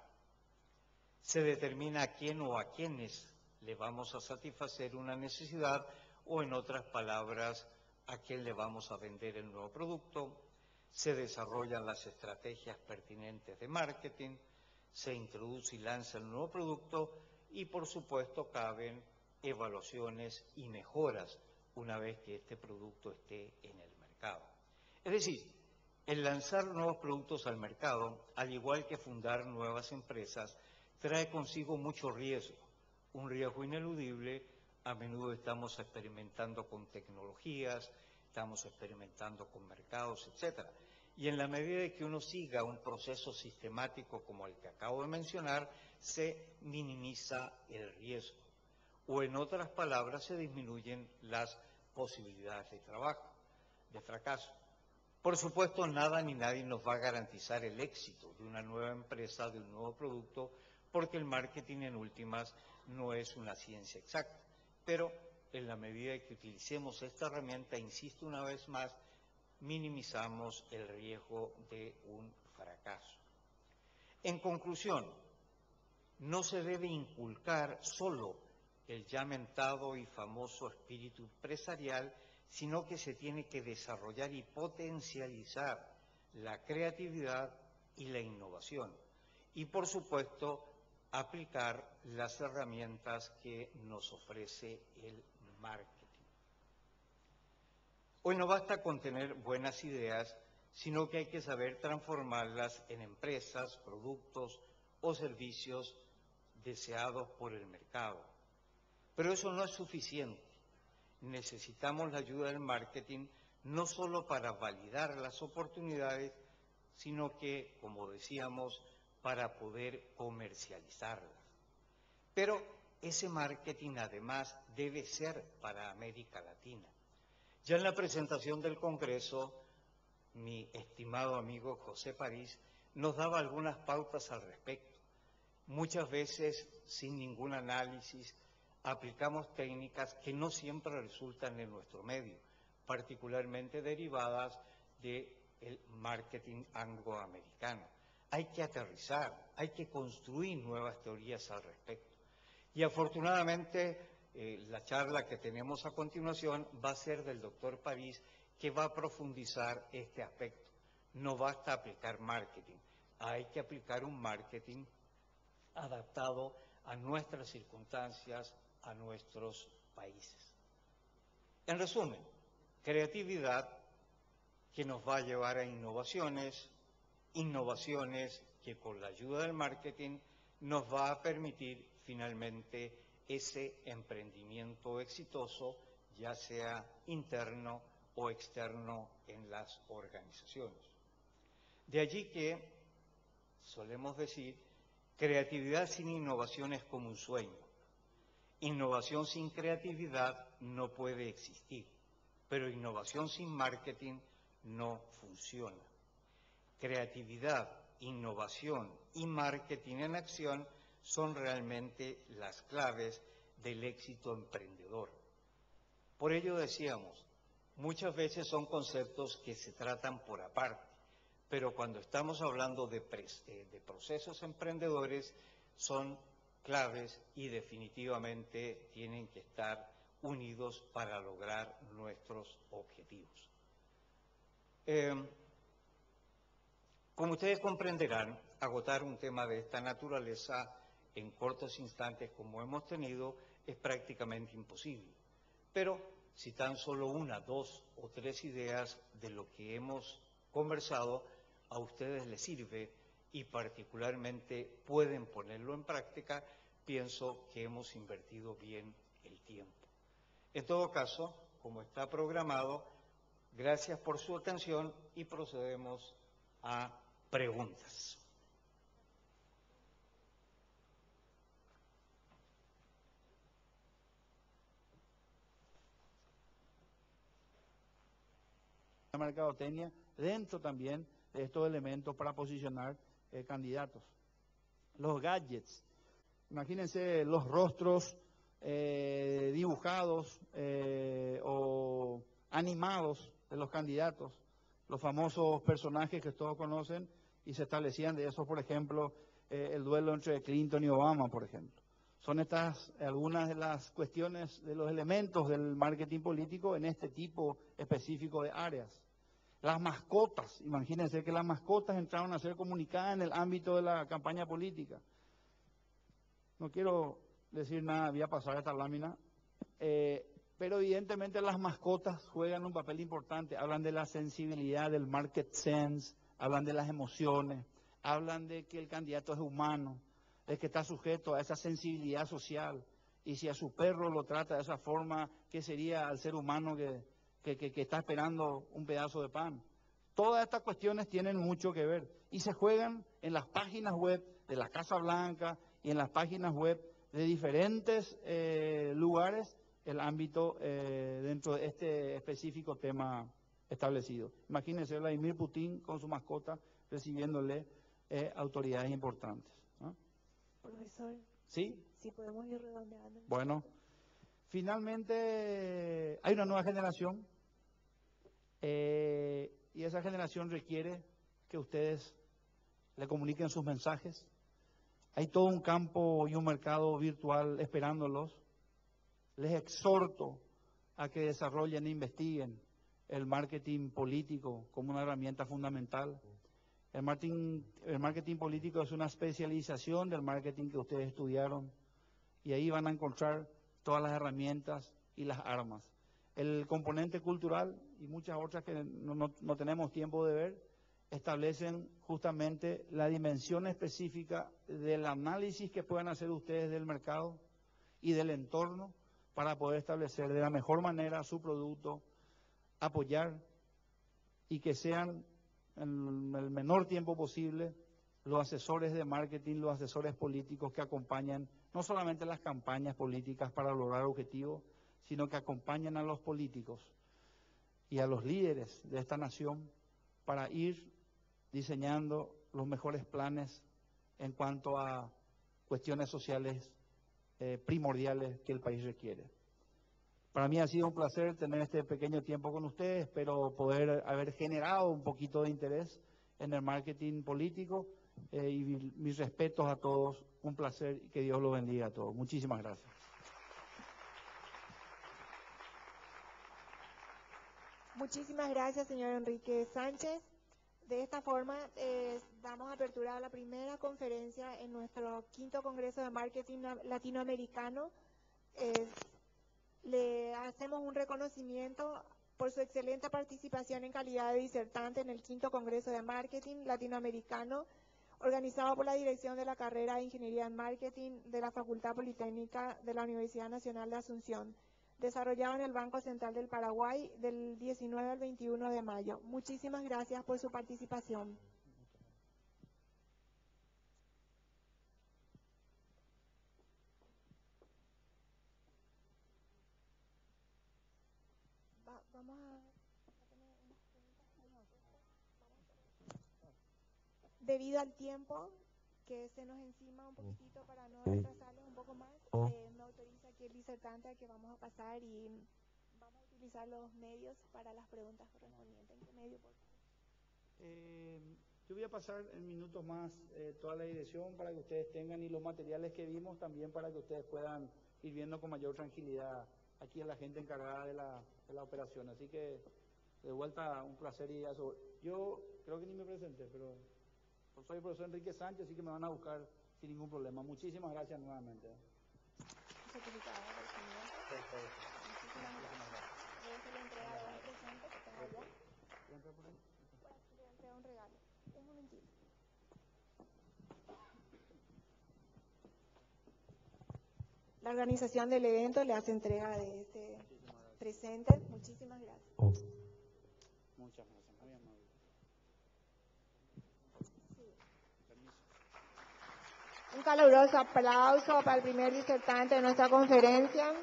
Se determina a quién o a quiénes le vamos a satisfacer una necesidad o, en otras palabras, a quién le vamos a vender el nuevo producto. Se desarrollan las estrategias pertinentes de marketing, se introduce y lanza el nuevo producto y, por supuesto, caben evaluaciones y mejoras una vez que este producto esté en el mercado. Es decir, el lanzar nuevos productos al mercado, al igual que fundar nuevas empresas, trae consigo mucho riesgo, un riesgo ineludible. A menudo estamos experimentando con tecnologías, estamos experimentando con mercados, etc. Y en la medida de que uno siga un proceso sistemático como el que acabo de mencionar, se minimiza el riesgo. O en otras palabras, se disminuyen las posibilidades de trabajo, de fracaso. Por supuesto, nada ni nadie nos va a garantizar el éxito de una nueva empresa, de un nuevo producto, porque el marketing en últimas no es una ciencia exacta. Pero en la medida que utilicemos esta herramienta, insisto una vez más, minimizamos el riesgo de un fracaso. En conclusión, no se debe inculcar solo el ya mentado y famoso espíritu empresarial, sino que se tiene que desarrollar y potencializar la creatividad y la innovación. Y, por supuesto, aplicar las herramientas que nos ofrece el marketing. Hoy no basta con tener buenas ideas, sino que hay que saber transformarlas en empresas, productos o servicios deseados por el mercado. Pero eso no es suficiente. Necesitamos la ayuda del marketing no solo para validar las oportunidades, sino que, como decíamos, para poder comercializarlas. Pero ese marketing además debe ser para América Latina. Ya en la presentación del Congreso, mi estimado amigo José París nos daba algunas pautas al respecto. Muchas veces, sin ningún análisis, aplicamos técnicas que no siempre resultan en nuestro medio, particularmente derivadas del marketing angloamericano. Hay que aterrizar, hay que construir nuevas teorías al respecto. Y afortunadamente, la charla que tenemos a continuación va a ser del doctor París, que va a profundizar este aspecto. No basta aplicar marketing, hay que aplicar un marketing adaptado a nuestras circunstancias, a nuestros países. En resumen, creatividad que nos va a llevar a innovaciones, innovaciones que con la ayuda del marketing nos va a permitir finalmente ese emprendimiento exitoso, ya sea interno o externo en las organizaciones. De allí que solemos decir, creatividad sin innovación es como un sueño. Innovación sin creatividad no puede existir, pero innovación sin marketing no funciona. Creatividad, innovación y marketing en acción son realmente las claves del éxito emprendedor. Por ello decíamos, muchas veces son conceptos que se tratan por aparte, pero cuando estamos hablando de procesos emprendedores son claves y definitivamente tienen que estar unidos para lograr nuestros objetivos. Como ustedes comprenderán, agotar un tema de esta naturaleza en cortos instantes como hemos tenido es prácticamente imposible. Pero si tan solo una, dos o tres ideas de lo que hemos conversado a ustedes les sirve y particularmente pueden ponerlo en práctica, pienso que hemos invertido bien el tiempo. En todo caso, como está programado, gracias por su atención y procedemos a preguntas. La mercadotecnia dentro también de estos elementos para posicionar candidatos. Los gadgets, imagínense los rostros dibujados o animados de los candidatos, los famosos personajes que todos conocen y se establecían de esos, por ejemplo, el duelo entre Clinton y Obama, por ejemplo. Son estas algunas de las cuestiones, de los elementos del marketing político en este tipo específico de áreas. Las mascotas, imagínense que las mascotas entraron a ser comunicadas en el ámbito de la campaña política. No quiero decir nada, voy a pasar esta lámina, pero evidentemente las mascotas juegan un papel importante, hablan de la sensibilidad, del market sense, hablan de las emociones, hablan de que el candidato es humano, de que está sujeto a esa sensibilidad social, y si a su perro lo trata de esa forma, ¿qué sería al ser humano que está esperando un pedazo de pan? Todas estas cuestiones tienen mucho que ver y se juegan en las páginas web de la Casa Blanca y en las páginas web de diferentes lugares el ámbito dentro de este específico tema establecido. Imagínense a Vladimir Putin con su mascota recibiéndole autoridades importantes, ¿no? Profesor, ¿Sí? si podemos ir redondeando. Bueno, finalmente hay una nueva generación y esa generación requiere que ustedes le comuniquen sus mensajes. Hay todo un campo y un mercado virtual esperándolos. Les exhorto a que desarrollen e investiguen el marketing político como una herramienta fundamental. El marketing político es una especialización del marketing que ustedes estudiaron y ahí van a encontrar todas las herramientas y las armas. El componente cultural y muchas otras que no tenemos tiempo de ver establecen justamente la dimensión específica del análisis que puedan hacer ustedes del mercado y del entorno para poder establecer de la mejor manera su producto, apoyar y que sean en el menor tiempo posible los asesores de marketing, los asesores políticos que acompañan no solamente las campañas políticas para lograr objetivos, sino que acompañan a los políticos y a los líderes de esta nación para ir diseñando los mejores planes en cuanto a cuestiones sociales primordiales que el país requiere. Para mí ha sido un placer tener este pequeño tiempo con ustedes, espero poder haber generado un poquito de interés en el marketing político y mis respetos a todos, un placer y que Dios los bendiga a todos. Muchísimas gracias. Muchísimas gracias, señor Enrique Sánchez. De esta forma, damos apertura a la primera conferencia en nuestro 5º Congreso de Marketing Latinoamericano. Le hacemos un reconocimiento por su excelente participación en calidad de disertante en el 5º Congreso de Marketing Latinoamericano, organizado por la Dirección de la Carrera de Ingeniería en Marketing de la Facultad Politécnica de la Universidad Nacional de Asunción, desarrollado en el Banco Central del Paraguay del 19 al 21 de mayo. Muchísimas gracias por su participación. Vamos a... Debido al tiempo que se nos encima un poquitito para no retrasarles un poco más, me autoriza aquí el disertante al que vamos a pasar y Vamos a utilizar los medios para las preguntas correspondientes. ¿En qué medio, por favor? Yo voy a pasar en minutos más toda la dirección para que ustedes tengan y los materiales que vimos también para que ustedes puedan ir viendo con mayor tranquilidad aquí a la gente encargada de la operación. Así que de vuelta un placer y eso. Yo creo que ni me presenté, pero soy el profesor Enrique Sánchez, así que me van a buscar sin ningún problema. Muchísimas gracias nuevamente. Certificado de conocimiento. Perfecto. Muchísimas gracias. Luego se le entrega a un presente que tengo allá. ¿Entra por ahí? Por aquí le entrega un regalo. Un momentito. La organización del evento le hace entrega de este presente. Muchísimas gracias. Muchas gracias, muy amable. Permiso. Un caluroso aplauso para el primer disertante de nuestra conferencia.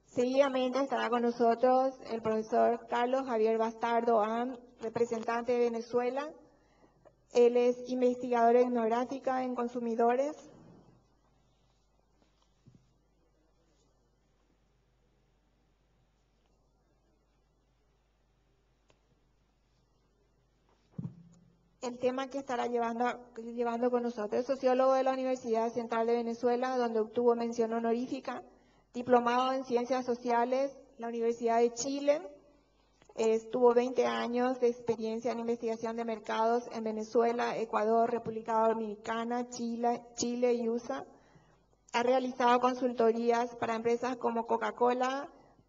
Seguidamente estará con nosotros el profesor Carlos Javier Bastardo Am, representante de Venezuela. Él es investigador en etnográfica en consumidores. El tema que estará llevando con nosotros es sociólogo de la Universidad Central de Venezuela, donde obtuvo mención honorífica, diplomado en Ciencias Sociales, la Universidad de Chile. Tuvo 20 años de experiencia en investigación de mercados en Venezuela, Ecuador, República Dominicana, Chile y USA. Ha realizado consultorías para empresas como Coca-Cola,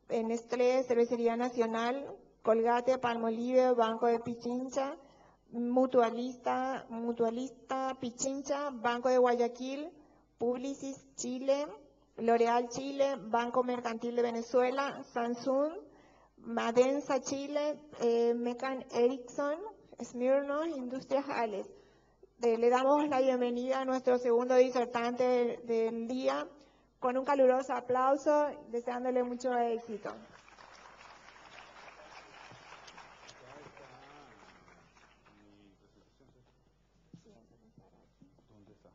Nestlé, Cervecería Nacional, Colgate, Palmolive, Banco de Pichincha, Mutualista Pichincha, Banco de Guayaquil, Publicis Chile, L'Oreal Chile, Banco Mercantil de Venezuela, Samsung, Madensa Chile, Mecan Ericsson, Smirnoff, Industrias Ales. Le damos la bienvenida a nuestro segundo disertante del día con un caluroso aplauso, deseándole mucho éxito. ¿Dónde está?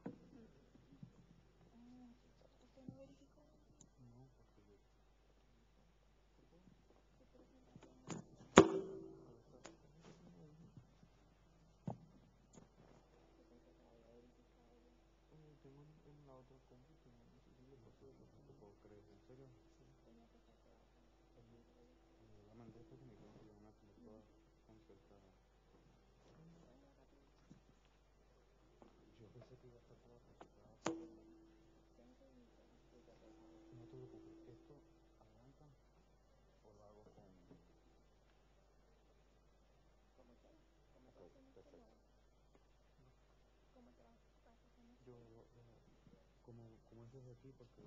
Tengo en la otra compu, no sé si le pasó, no te puedo creer, ¿en serio? La mandé porque me dijeron que le van a tener toda concertada. Yo pensé que iba a estar toda concertada. No te preocupes, ¿esto aguanta o lo hago con...? Ok, perfecto. Yo, como es desde aquí, porque...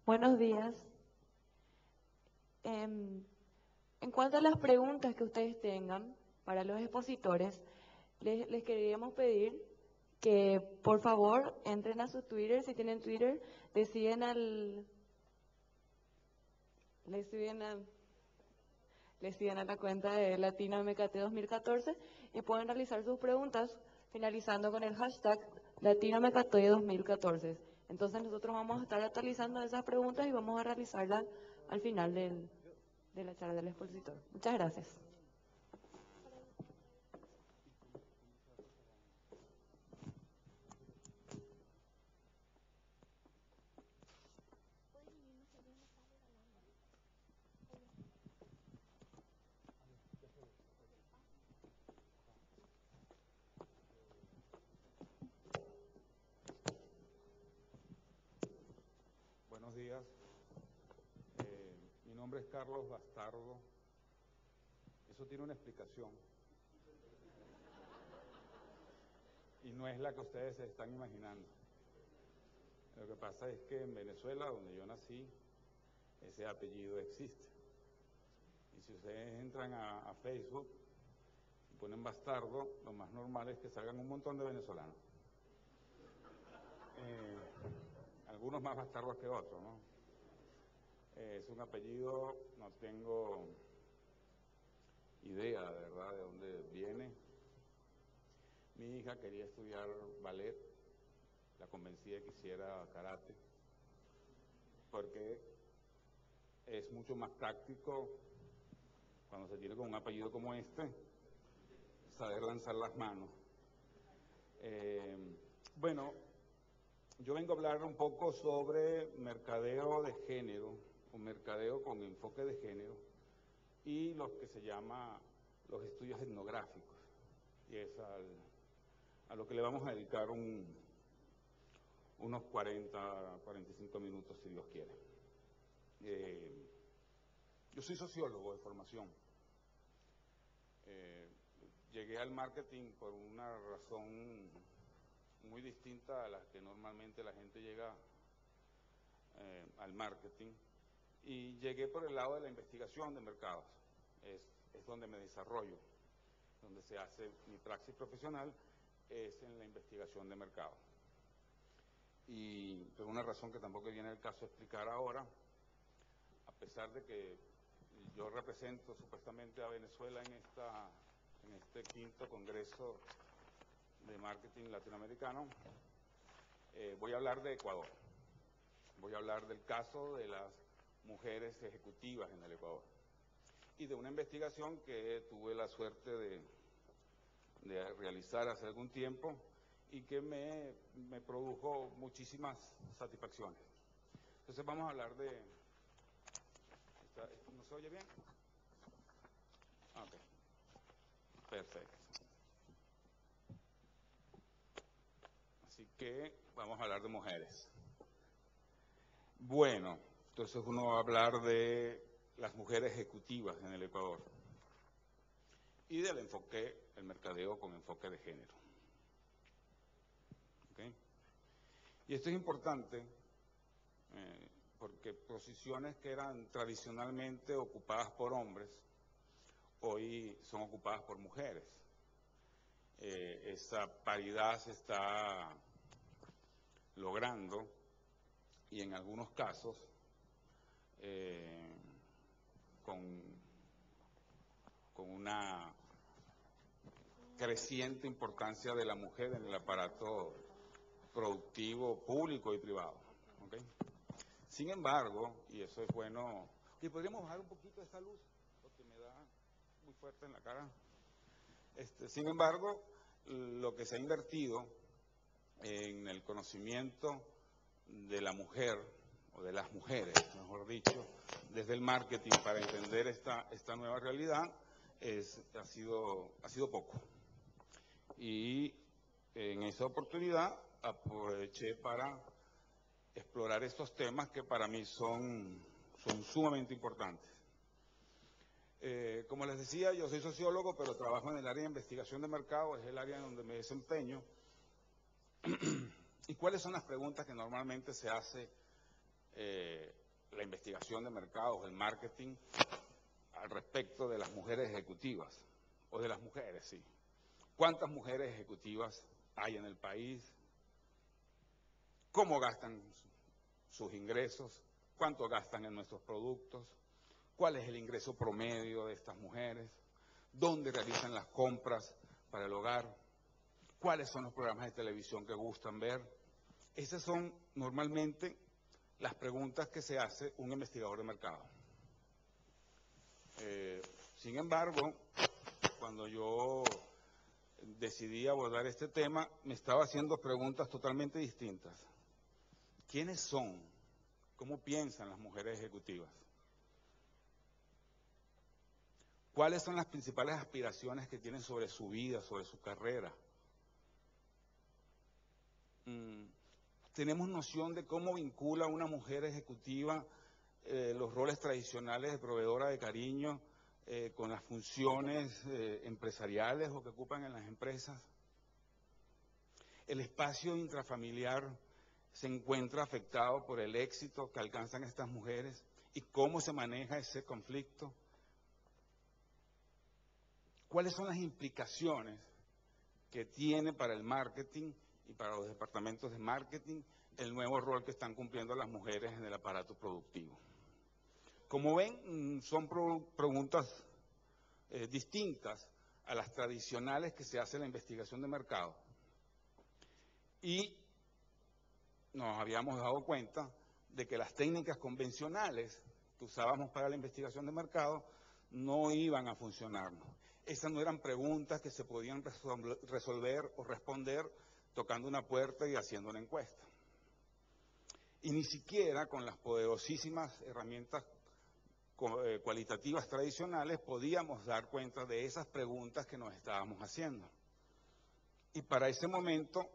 Buenos días. En cuanto a las preguntas que ustedes tengan para los expositores, les queríamos pedir que por favor entren a su Twitter, si tienen Twitter, le siguen a la cuenta de LatinoMKT 2014 y pueden realizar sus preguntas finalizando con el hashtag LatinoMKT 2014. Entonces nosotros vamos a estar actualizando esas preguntas y vamos a realizarlas al final de la charla del expositor. Muchas gracias. días. Mi nombre es Carlos Bastardo. Eso tiene una explicación. Y no es la que ustedes se están imaginando. Lo que pasa es que en Venezuela, donde yo nací, ese apellido existe. Y si ustedes entran a Facebook y ponen Bastardo, lo más normal es que salgan un montón de venezolanos. Algunos más bastardos que otros, ¿no? Es un apellido, no tengo idea, de verdad, de dónde viene. Mi hija quería estudiar ballet, la convencí de que hiciera karate, porque es mucho más práctico, cuando se tiene con un apellido como este, saber lanzar las manos. Bueno, yo vengo a hablar un poco sobre mercadeo de género, o mercadeo con enfoque de género, y lo que se llama los estudios etnográficos, y es a lo que le vamos a dedicar unos 40, 45 minutos, si Dios quiere. Yo soy sociólogo de formación. Llegué al marketing por una razón muy distinta a la que normalmente la gente llega al marketing, y llegué por el lado de la investigación de mercados. Es donde me desarrollo, donde se hace mi praxis profesional, es en la investigación de mercados. Y por una razón que tampoco viene el caso explicar ahora, a pesar de que yo represento supuestamente a Venezuela en este 5º Congreso de Marketing Latinoamericano, voy a hablar de Ecuador. Voy a hablar del caso de las mujeres ejecutivas en el Ecuador y de una investigación que tuve la suerte de realizar hace algún tiempo y que me produjo muchísimas satisfacciones. Entonces vamos a hablar de... ¿No se oye bien? Ok, perfecto. Así que vamos a hablar de mujeres. Bueno, entonces uno va a hablar de las mujeres ejecutivas en el Ecuador y del enfoque, el mercadeo con enfoque de género. ¿Okay? Y esto es importante porque posiciones que eran tradicionalmente ocupadas por hombres, hoy son ocupadas por mujeres. Esa paridad se está logrando y en algunos casos con una creciente importancia de la mujer en el aparato productivo, público y privado. ¿Okay? Sin embargo, y eso es bueno, ¿y podríamos bajar un poquito esta luz? Porque me da muy fuerte en la cara. Sin embargo, lo que se ha invertido en el conocimiento de la mujer, o de las mujeres, mejor dicho, desde el marketing para entender esta nueva realidad, ha sido poco. Y en esa oportunidad aproveché para explorar estos temas que para mí son sumamente importantes. Como les decía, yo soy sociólogo, pero trabajo en el área de investigación de mercado, es el área en donde me desempeño. ¿Y cuáles son las preguntas que normalmente se hace la investigación de mercados, el marketing, al respecto de las mujeres ejecutivas? O de las mujeres, sí. ¿Cuántas mujeres ejecutivas hay en el país? ¿Cómo gastan sus ingresos? ¿Cuánto gastan en nuestros productos? ¿Cuál es el ingreso promedio de estas mujeres? ¿Dónde realizan las compras para el hogar? ¿Cuáles son los programas de televisión que gustan ver? Esas son normalmente las preguntas que se hace un investigador de mercado. Sin embargo, cuando yo decidí abordar este tema, me estaba haciendo preguntas totalmente distintas. ¿Quiénes son? ¿Cómo piensan las mujeres ejecutivas? ¿Cuáles son las principales aspiraciones que tienen sobre su vida, sobre su carrera? tenemos noción de cómo vincula una mujer ejecutiva los roles tradicionales de proveedora de cariño con las funciones empresariales o que ocupan en las empresas. El espacio intrafamiliar se encuentra afectado por el éxito que alcanzan estas mujeres y cómo se maneja ese conflicto. ¿Cuáles son las implicaciones que tiene para el marketing y para los departamentos de marketing el nuevo rol que están cumpliendo las mujeres en el aparato productivo? Como ven, son preguntas distintas a las tradicionales que se hace en la investigación de mercado. Y nos habíamos dado cuenta de que las técnicas convencionales que usábamos para la investigación de mercado no iban a funcionarnos. Esas no eran preguntas que se podían resolver o responder tocando una puerta y haciendo una encuesta. Y ni siquiera con las poderosísimas herramientas cualitativas tradicionales podíamos dar cuenta de esas preguntas que nos estábamos haciendo. Y para ese momento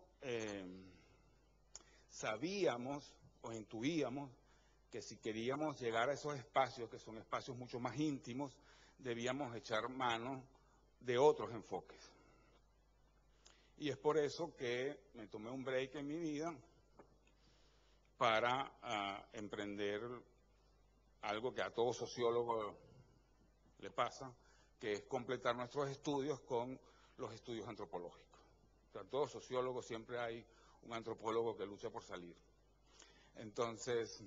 sabíamos o intuíamos que si queríamos llegar a esos espacios, que son espacios mucho más íntimos, debíamos echar mano de otros enfoques. Y es por eso que me tomé un break en mi vida para emprender algo que a todo sociólogo le pasa, que es completar nuestros estudios con los estudios antropológicos. O sea, en todo sociólogo siempre hay un antropólogo que lucha por salir. Entonces,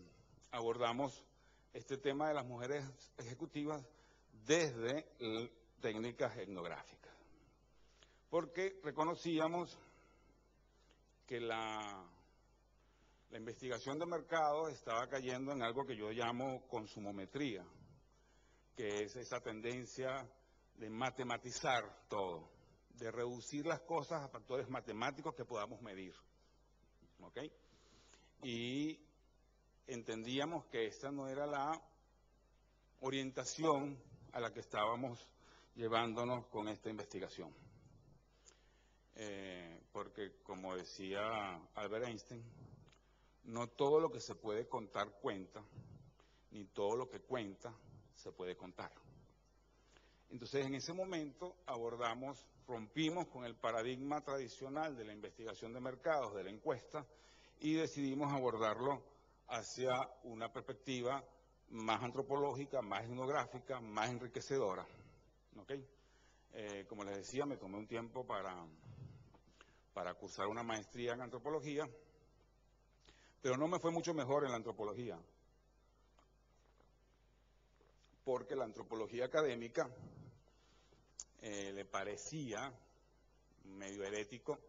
abordamos este tema de las mujeres ejecutivas desde técnicas etnográficas, porque reconocíamos que la investigación de mercado estaba cayendo en algo que yo llamo consumometría, que es esa tendencia de matematizar todo, de reducir las cosas a factores matemáticos que podamos medir. ¿Ok? Y entendíamos que esta no era la orientación a la que estábamos llevándonos con esta investigación. Porque, como decía Albert Einstein, no todo lo que se puede contar cuenta, ni todo lo que cuenta se puede contar. Entonces, en ese momento rompimos con el paradigma tradicional de la investigación de mercados, de la encuesta, y decidimos abordarlo hacia una perspectiva más antropológica, más etnográfica, más enriquecedora. ¿Okay? Como les decía, me tomé un tiempo para cursar una maestría en antropología, pero no me fue mucho mejor en la antropología, porque la antropología académica le parecía medio herético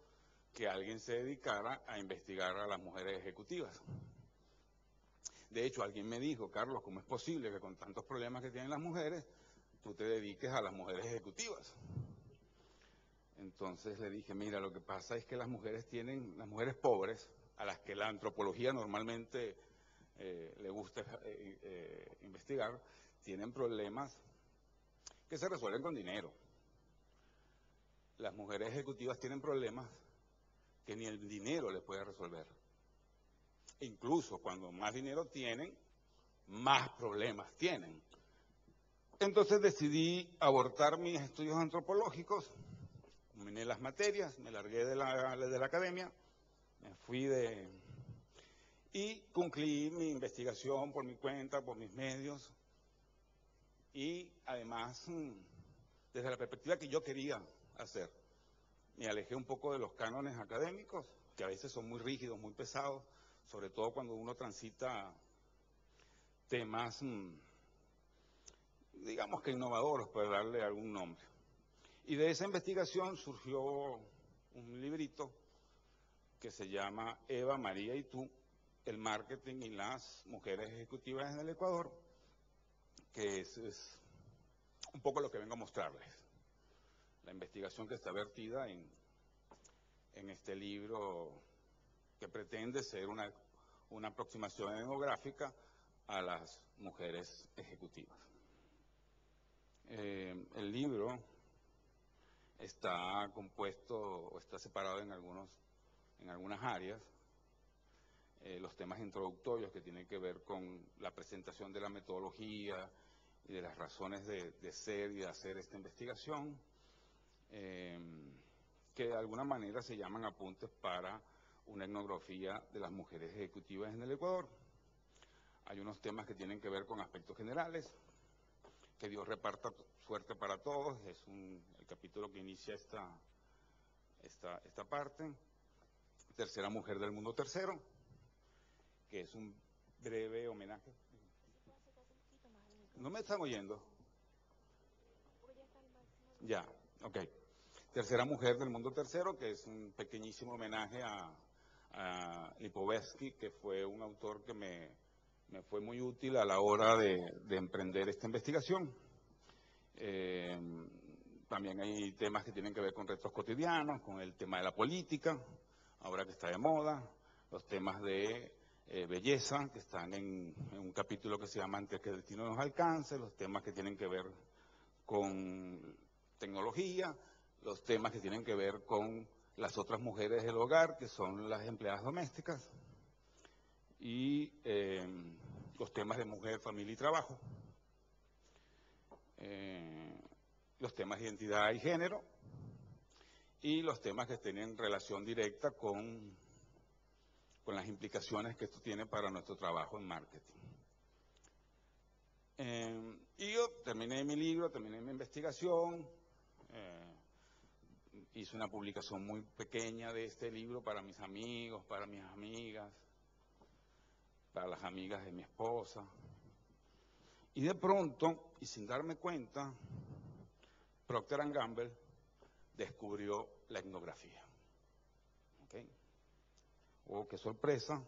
que alguien se dedicara a investigar a las mujeres ejecutivas. De hecho, alguien me dijo: Carlos, ¿cómo es posible que con tantos problemas que tienen las mujeres, tú te dediques a las mujeres ejecutivas? Entonces le dije: mira, lo que pasa es que las mujeres pobres, a las que la antropología normalmente le gusta investigar, tienen problemas que se resuelven con dinero. Las mujeres ejecutivas tienen problemas que ni el dinero les puede resolver. Incluso cuando más dinero tienen, más problemas tienen. Entonces decidí abortar mis estudios antropológicos, terminé las materias, me largué de la academia, me fui y concluí mi investigación por mi cuenta, por mis medios, y además desde la perspectiva que yo quería hacer. Me alejé un poco de los cánones académicos, que a veces son muy rígidos, muy pesados, sobre todo cuando uno transita temas, digamos que innovadores, para darle algún nombre. Y de esa investigación surgió un librito que se llama Eva, María y tú, el marketing y las mujeres ejecutivas en el Ecuador, que es un poco lo que vengo a mostrarles. La investigación que está vertida en este libro, que pretende ser una aproximación etnográfica a las mujeres ejecutivas. El libro está compuesto o está separado en algunas áreas. los temas introductorios que tienen que ver con la presentación de la metodología y de las razones de ser y de hacer esta investigación, que de alguna manera se llaman apuntes para una etnografía de las mujeres ejecutivas en el Ecuador. Hay unos temas que tienen que ver con aspectos generales, que Dios reparta suerte para todos, es el capítulo que inicia esta parte. Tercera mujer del mundo tercero, que es un breve homenaje. ¿No me están oyendo? Ya, ok. Tercera mujer del mundo tercero, que es un pequeñísimo homenaje a Lipovetsky, que fue un autor que me fue muy útil a la hora de emprender esta investigación. También hay temas que tienen que ver con retos cotidianos, con el tema de la política, ahora que está de moda, los temas de belleza, que están en un capítulo que se llama Antes que el destino nos alcance, los temas que tienen que ver con tecnología, los temas que tienen que ver con las otras mujeres del hogar, que son las empleadas domésticas, y los temas de mujer, familia y trabajo, los temas de identidad y género, y los temas que tienen relación directa con las implicaciones que esto tiene para nuestro trabajo en marketing. Y yo terminé mi libro, terminé mi investigación, hice una publicación muy pequeña de este libro para mis amigos, para mis amigas, para las amigas de mi esposa. Y de pronto, y sin darme cuenta, Procter & Gamble descubrió la etnografía. ¿Okay? Oh, qué sorpresa.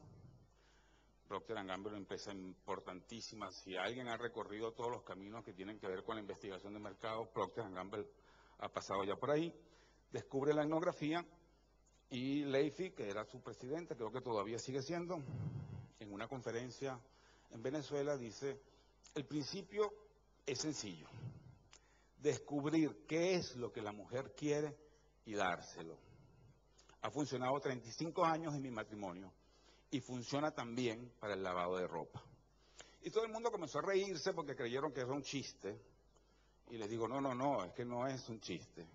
Procter & Gamble es una empresa importantísima. Si alguien ha recorrido todos los caminos que tienen que ver con la investigación de mercado, Procter & Gamble ha pasado ya por ahí. Descubre la etnografía y Leifi, que era su presidente, creo que todavía sigue siendo, en una conferencia en Venezuela dice, el principio es sencillo, descubrir qué es lo que la mujer quiere y dárselo. Ha funcionado 35 años en mi matrimonio y funciona también para el lavado de ropa. Y todo el mundo comenzó a reírse porque creyeron que era un chiste. Y les digo, no, es que no es un chiste.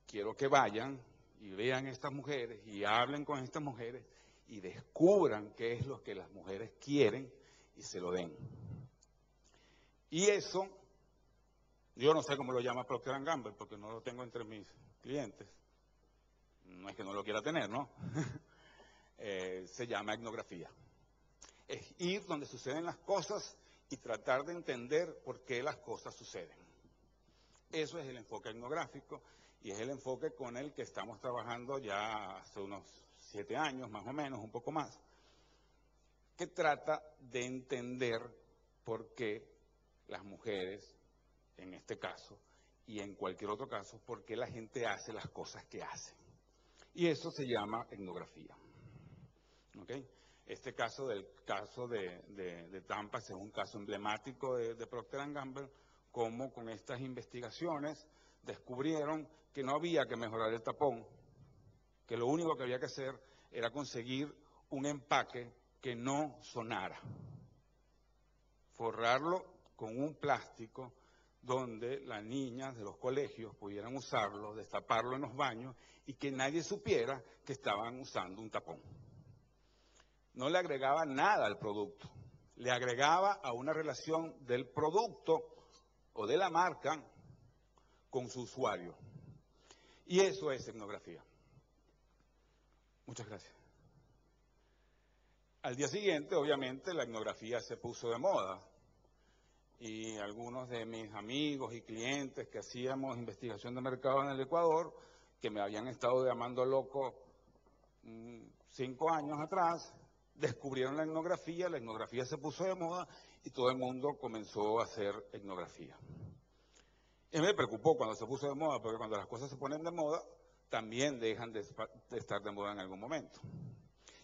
Quiero que vayan y vean a estas mujeres y hablen con estas mujeres y descubran qué es lo que las mujeres quieren y se lo den. Y eso, yo no sé cómo lo llama Procter & Gamble porque no lo tengo entre mis clientes. No es que no lo quiera tener, ¿no? Se llama etnografía. Es ir donde suceden las cosas y tratar de entender por qué las cosas suceden. Eso es el enfoque etnográfico y es el enfoque con el que estamos trabajando ya hace unos 7 años, más o menos, un poco más, que trata de entender por qué las mujeres, en este caso, y en cualquier otro caso, por qué la gente hace las cosas que hace. Y eso se llama etnografía. ¿Okay? Este caso del caso de Tampa es un caso emblemático de Procter & Gamble, como con estas investigaciones descubrieron que no había que mejorar el tapón, que lo único que había que hacer era conseguir un empaque que no sonara, forrarlo con un plástico donde las niñas de los colegios pudieran usarlo, destaparlo en los baños y que nadie supiera que estaban usando un tapón. No le agregaba nada al producto, le agregaba a una relación del producto o de la marca con su usuario. Y eso es etnografía. Muchas gracias. Al día siguiente, obviamente, la etnografía se puso de moda. Y algunos de mis amigos y clientes que hacíamos investigación de mercado en el Ecuador, que me habían estado llamando loco 5 años atrás, descubrieron la etnografía se puso de moda y todo el mundo comenzó a hacer etnografía. Y me preocupó cuando se puso de moda, porque cuando las cosas se ponen de moda, también dejan de estar de moda en algún momento.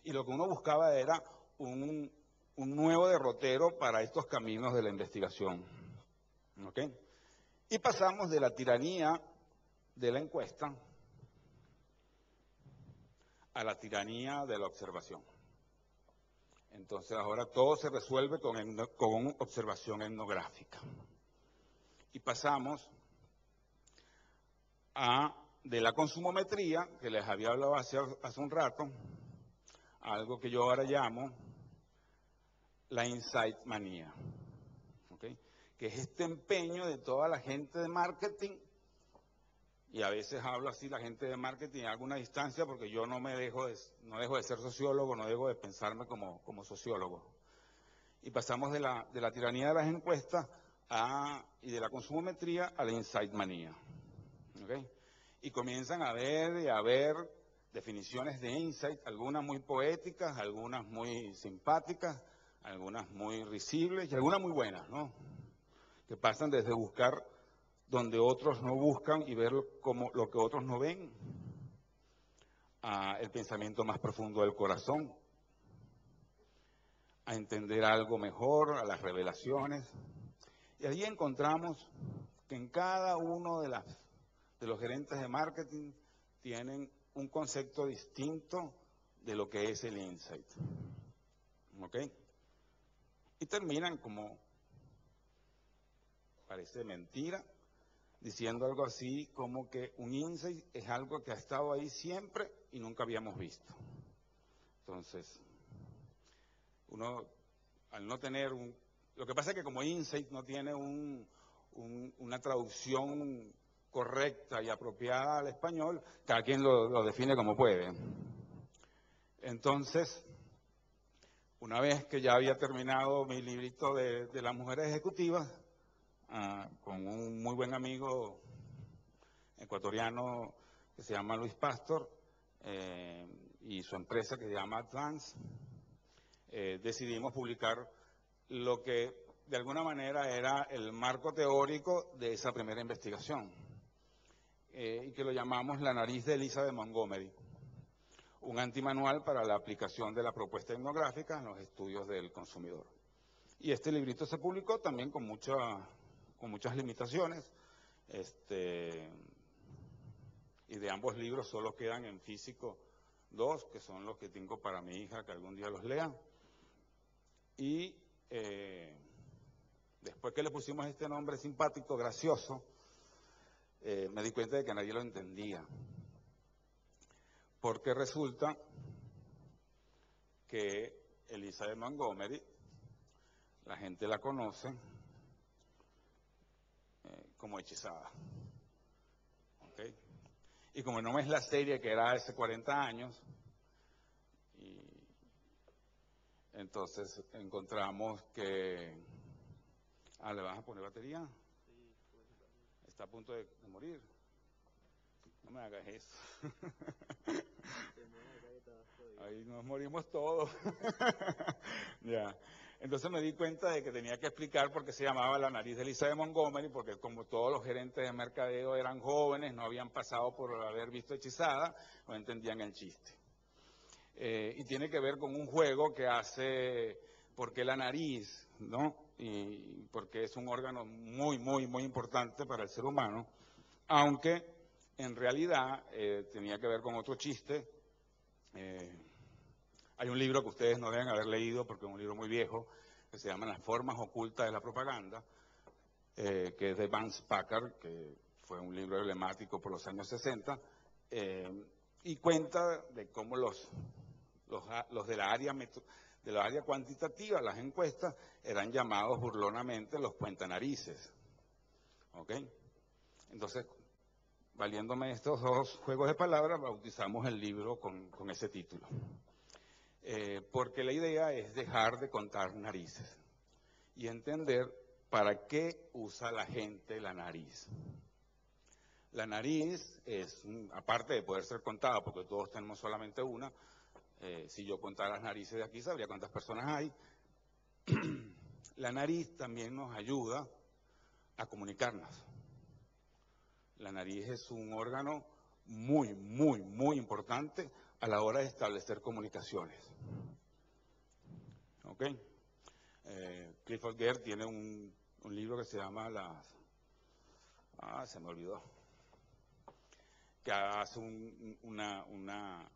Y lo que uno buscaba era un nuevo derrotero para estos caminos de la investigación. ¿Okay? Y pasamos de la tiranía de la encuesta a la tiranía de la observación. Entonces ahora todo se resuelve con observación etnográfica. Y pasamos de la consumometría, que les había hablado hace un rato, a algo que yo ahora llamo la insight manía, ¿okay? Que es este empeño de toda la gente de marketing, y a veces hablo así la gente de marketing a alguna distancia porque yo no dejo de ser sociólogo, no dejo de pensarme como sociólogo. Y pasamos de la tiranía de las encuestas y de la consumometría a la insight manía, ¿okay? Y comienzan a ver definiciones de insight, algunas muy poéticas, algunas muy simpáticas, algunas muy risibles y algunas muy buenas, ¿no? Que pasan desde buscar donde otros no buscan y ver como lo que otros no ven, a el pensamiento más profundo del corazón, a entender algo mejor, a las revelaciones. Y allí encontramos que en cada uno de los gerentes de marketing tienen un concepto distinto de lo que es el insight. ¿Ok? Y terminan como, parece mentira, diciendo algo así como que un insight es algo que ha estado ahí siempre y nunca habíamos visto. Entonces, uno, al no tener lo que pasa es que como insight no tiene una traducción correcta y apropiada al español, cada quien lo define como puede. Entonces, una vez que ya había terminado mi librito de las mujeres ejecutivas, con un muy buen amigo ecuatoriano que se llama Luis Pastor, y su empresa que se llama Advance, decidimos publicar lo que de alguna manera era el marco teórico de esa primera investigación, y que lo llamamos La nariz de Elizabeth Montgomery, un antimanual para la aplicación de la propuesta etnográfica en los estudios del consumidor. Y este librito se publicó también con muchas limitaciones, y de ambos libros solo quedan en físico 2, que son los que tengo para mi hija, que algún día los lea. Y después que le pusimos este nombre simpático, gracioso, me di cuenta de que nadie lo entendía. Porque resulta que Elizabeth Montgomery, la gente la conoce como Hechizada. ¿Okay? Y como no es la serie que era hace 40 años, y entonces encontramos que... ¿le vas a poner batería? Está a punto de morir. No me hagas eso. Ahí nos morimos todos. Ya. Entonces me di cuenta de que tenía que explicar por qué se llamaba La nariz de Elizabeth Montgomery, porque como todos los gerentes de mercadeo eran jóvenes, no habían pasado por haber visto Hechizada, no entendían el chiste. Y tiene que ver con un juego que hace, porque la nariz, ¿no? Y porque es un órgano muy, muy, muy importante para el ser humano, aunque en realidad tenía que ver con otro chiste. Hay un libro que ustedes no deben haber leído porque es un libro muy viejo, que se llama Las formas ocultas de la propaganda, que es de Vance Packard, que fue un libro emblemático por los años 60, y cuenta de cómo los de la área cuantitativa, las encuestas, eran llamados burlonamente los cuentanarices. ¿Ok? Entonces, valiéndome de estos dos juegos de palabras, bautizamos el libro con ese título. Porque la idea es dejar de contar narices y entender para qué usa la gente la nariz. La nariz es, aparte de poder ser contada, porque todos tenemos solamente una, si yo contara las narices de aquí, sabría cuántas personas hay. La nariz también nos ayuda a comunicarnos. La nariz es un órgano muy, muy, muy importante a la hora de establecer comunicaciones. ¿Ok? Clifford Geertz tiene un libro que se llama se me olvidó. Que hace una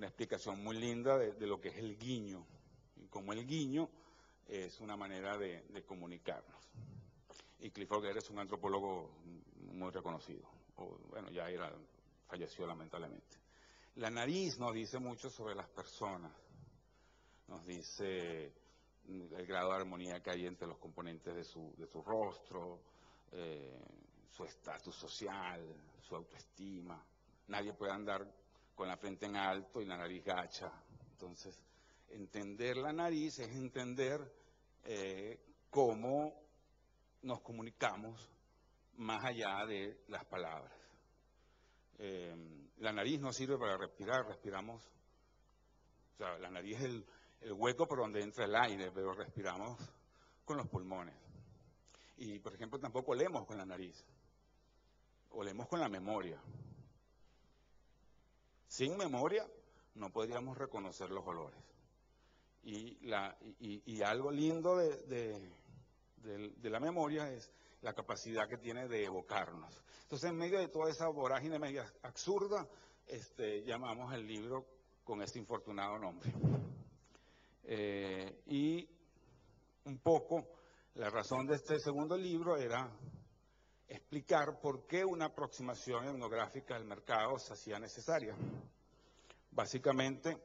explicación muy linda de lo que es el guiño. y como el guiño es una manera de comunicarnos. Y Clifford Geertz es un antropólogo muy reconocido, bueno, ya falleció lamentablemente. La nariz nos dice mucho sobre las personas, nos dice el grado de armonía que hay entre los componentes de su rostro, su estatus social, su autoestima. Nadie puede andar con la frente en alto y la nariz gacha. Entonces, entender la nariz es entender cómo nos comunicamos más allá de las palabras. La nariz no sirve para respirar, respiramos, o sea, la nariz es el hueco por donde entra el aire, pero respiramos con los pulmones. Y, por ejemplo, tampoco olemos con la nariz, olemos con la memoria. Sin memoria no podríamos reconocer los olores. Y algo lindo de la memoria es la capacidad que tiene de evocarnos. Entonces, en medio de toda esa vorágine media absurda, llamamos el libro con este infortunado nombre. Y un poco la razón de este segundo libro era explicar por qué una aproximación etnográfica al mercado se hacía necesaria. Básicamente,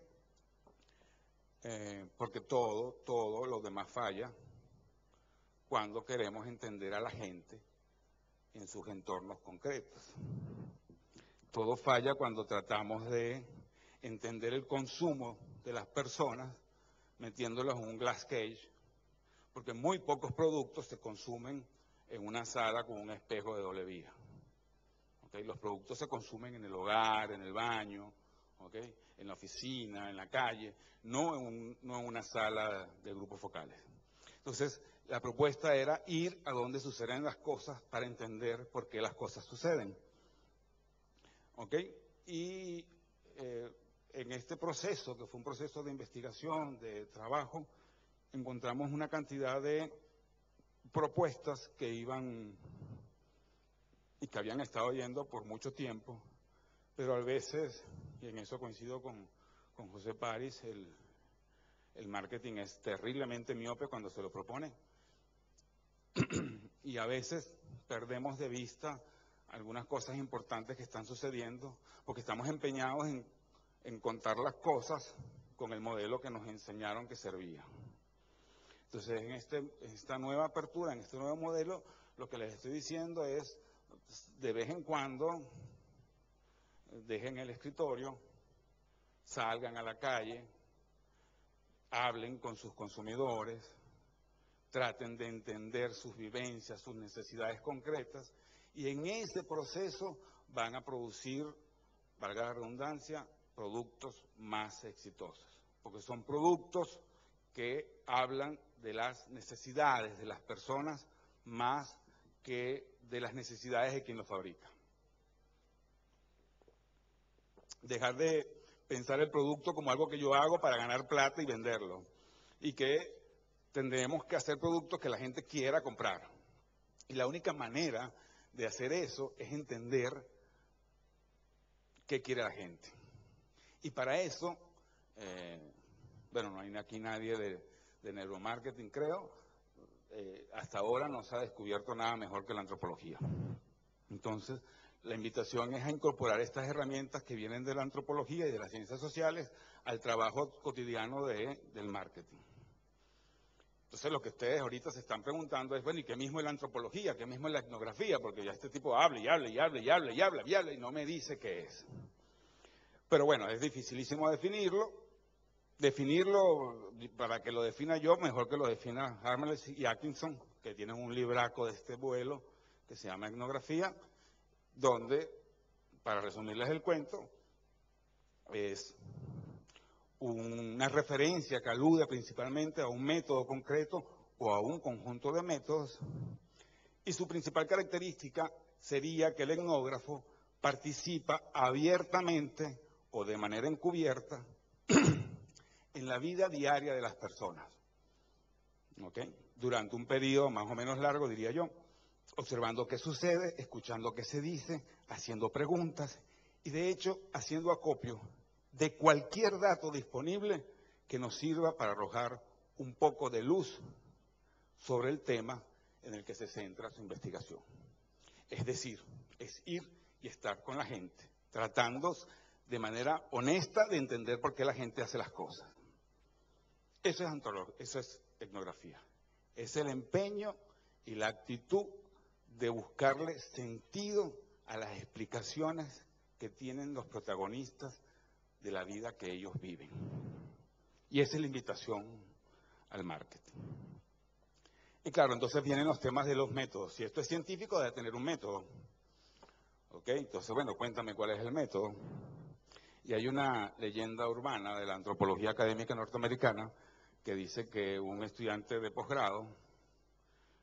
porque todo lo demás falla cuando queremos entender a la gente en sus entornos concretos. Todo falla cuando tratamos de entender el consumo de las personas metiéndolos en un glass cage, porque muy pocos productos se consumen en una sala con un espejo de doble vía. ¿Okay? Los productos se consumen en el hogar, en el baño, ¿okay? En la oficina, en la calle, no en una sala de grupos focales. Entonces, la propuesta era ir a donde suceden las cosas para entender por qué las cosas suceden. ¿Ok? Y en este proceso, que fue un proceso de investigación, de trabajo, encontramos una cantidad de propuestas que iban y que habían estado yendo por mucho tiempo, pero a veces, y en eso coincido con José París, el marketing es terriblemente miope cuando se lo propone. Y a veces perdemos de vista algunas cosas importantes que están sucediendo porque estamos empeñados en contar las cosas con el modelo que nos enseñaron que servía. Entonces, en esta nueva apertura, en este nuevo modelo, lo que les estoy diciendo es, de vez en cuando, dejen el escritorio, salgan a la calle, hablen con sus consumidores, traten de entender sus vivencias, sus necesidades concretas, y en ese proceso van a producir, valga la redundancia, productos más exitosos, porque son productos que hablan de las necesidades de las personas más que de las necesidades de quien los fabrica. Dejar de pensar el producto como algo que yo hago para ganar plata y venderlo, y que tendremos que hacer productos que la gente quiera comprar. Y la única manera de hacer eso es entender qué quiere la gente. Y para eso, bueno, no hay aquí nadie de neuromarketing, creo. Hasta ahora no se ha descubierto nada mejor que la antropología. Entonces, la invitación es a incorporar estas herramientas que vienen de la antropología y de las ciencias sociales al trabajo cotidiano del marketing. Entonces, lo que ustedes ahorita se están preguntando es, bueno, ¿y qué mismo es la antropología? ¿Qué mismo es la etnografía? Porque ya este tipo habla y habla y habla y habla y habla y habla y no me dice qué es. Pero bueno, es dificilísimo definirlo. Definirlo, para que lo defina yo, mejor que lo defina Harmless y Atkinson, que tienen un libraco de este vuelo que se llama Etnografía, donde, para resumirles el cuento, es una referencia que alude principalmente a un método concreto o a un conjunto de métodos, y su principal característica sería que el etnógrafo participa abiertamente o de manera encubierta en la vida diaria de las personas, ¿okay? Durante un periodo más o menos largo, diría yo, observando qué sucede, escuchando qué se dice, haciendo preguntas y de hecho haciendo acopio de cualquier dato disponible que nos sirva para arrojar un poco de luz sobre el tema en el que se centra su investigación. Es decir, es ir y estar con la gente, tratando de manera honesta de entender por qué la gente hace las cosas. Eso es etnografía. Es el empeño y la actitud de buscarle sentido a las explicaciones que tienen los protagonistas de la vida que ellos viven. Y esa es la invitación al marketing. Y claro, entonces vienen los temas de los métodos. Si esto es científico, debe tener un método. ¿Ok? Entonces, bueno, cuéntame cuál es el método. Y hay una leyenda urbana de la antropología académica norteamericana que dice que un estudiante de posgrado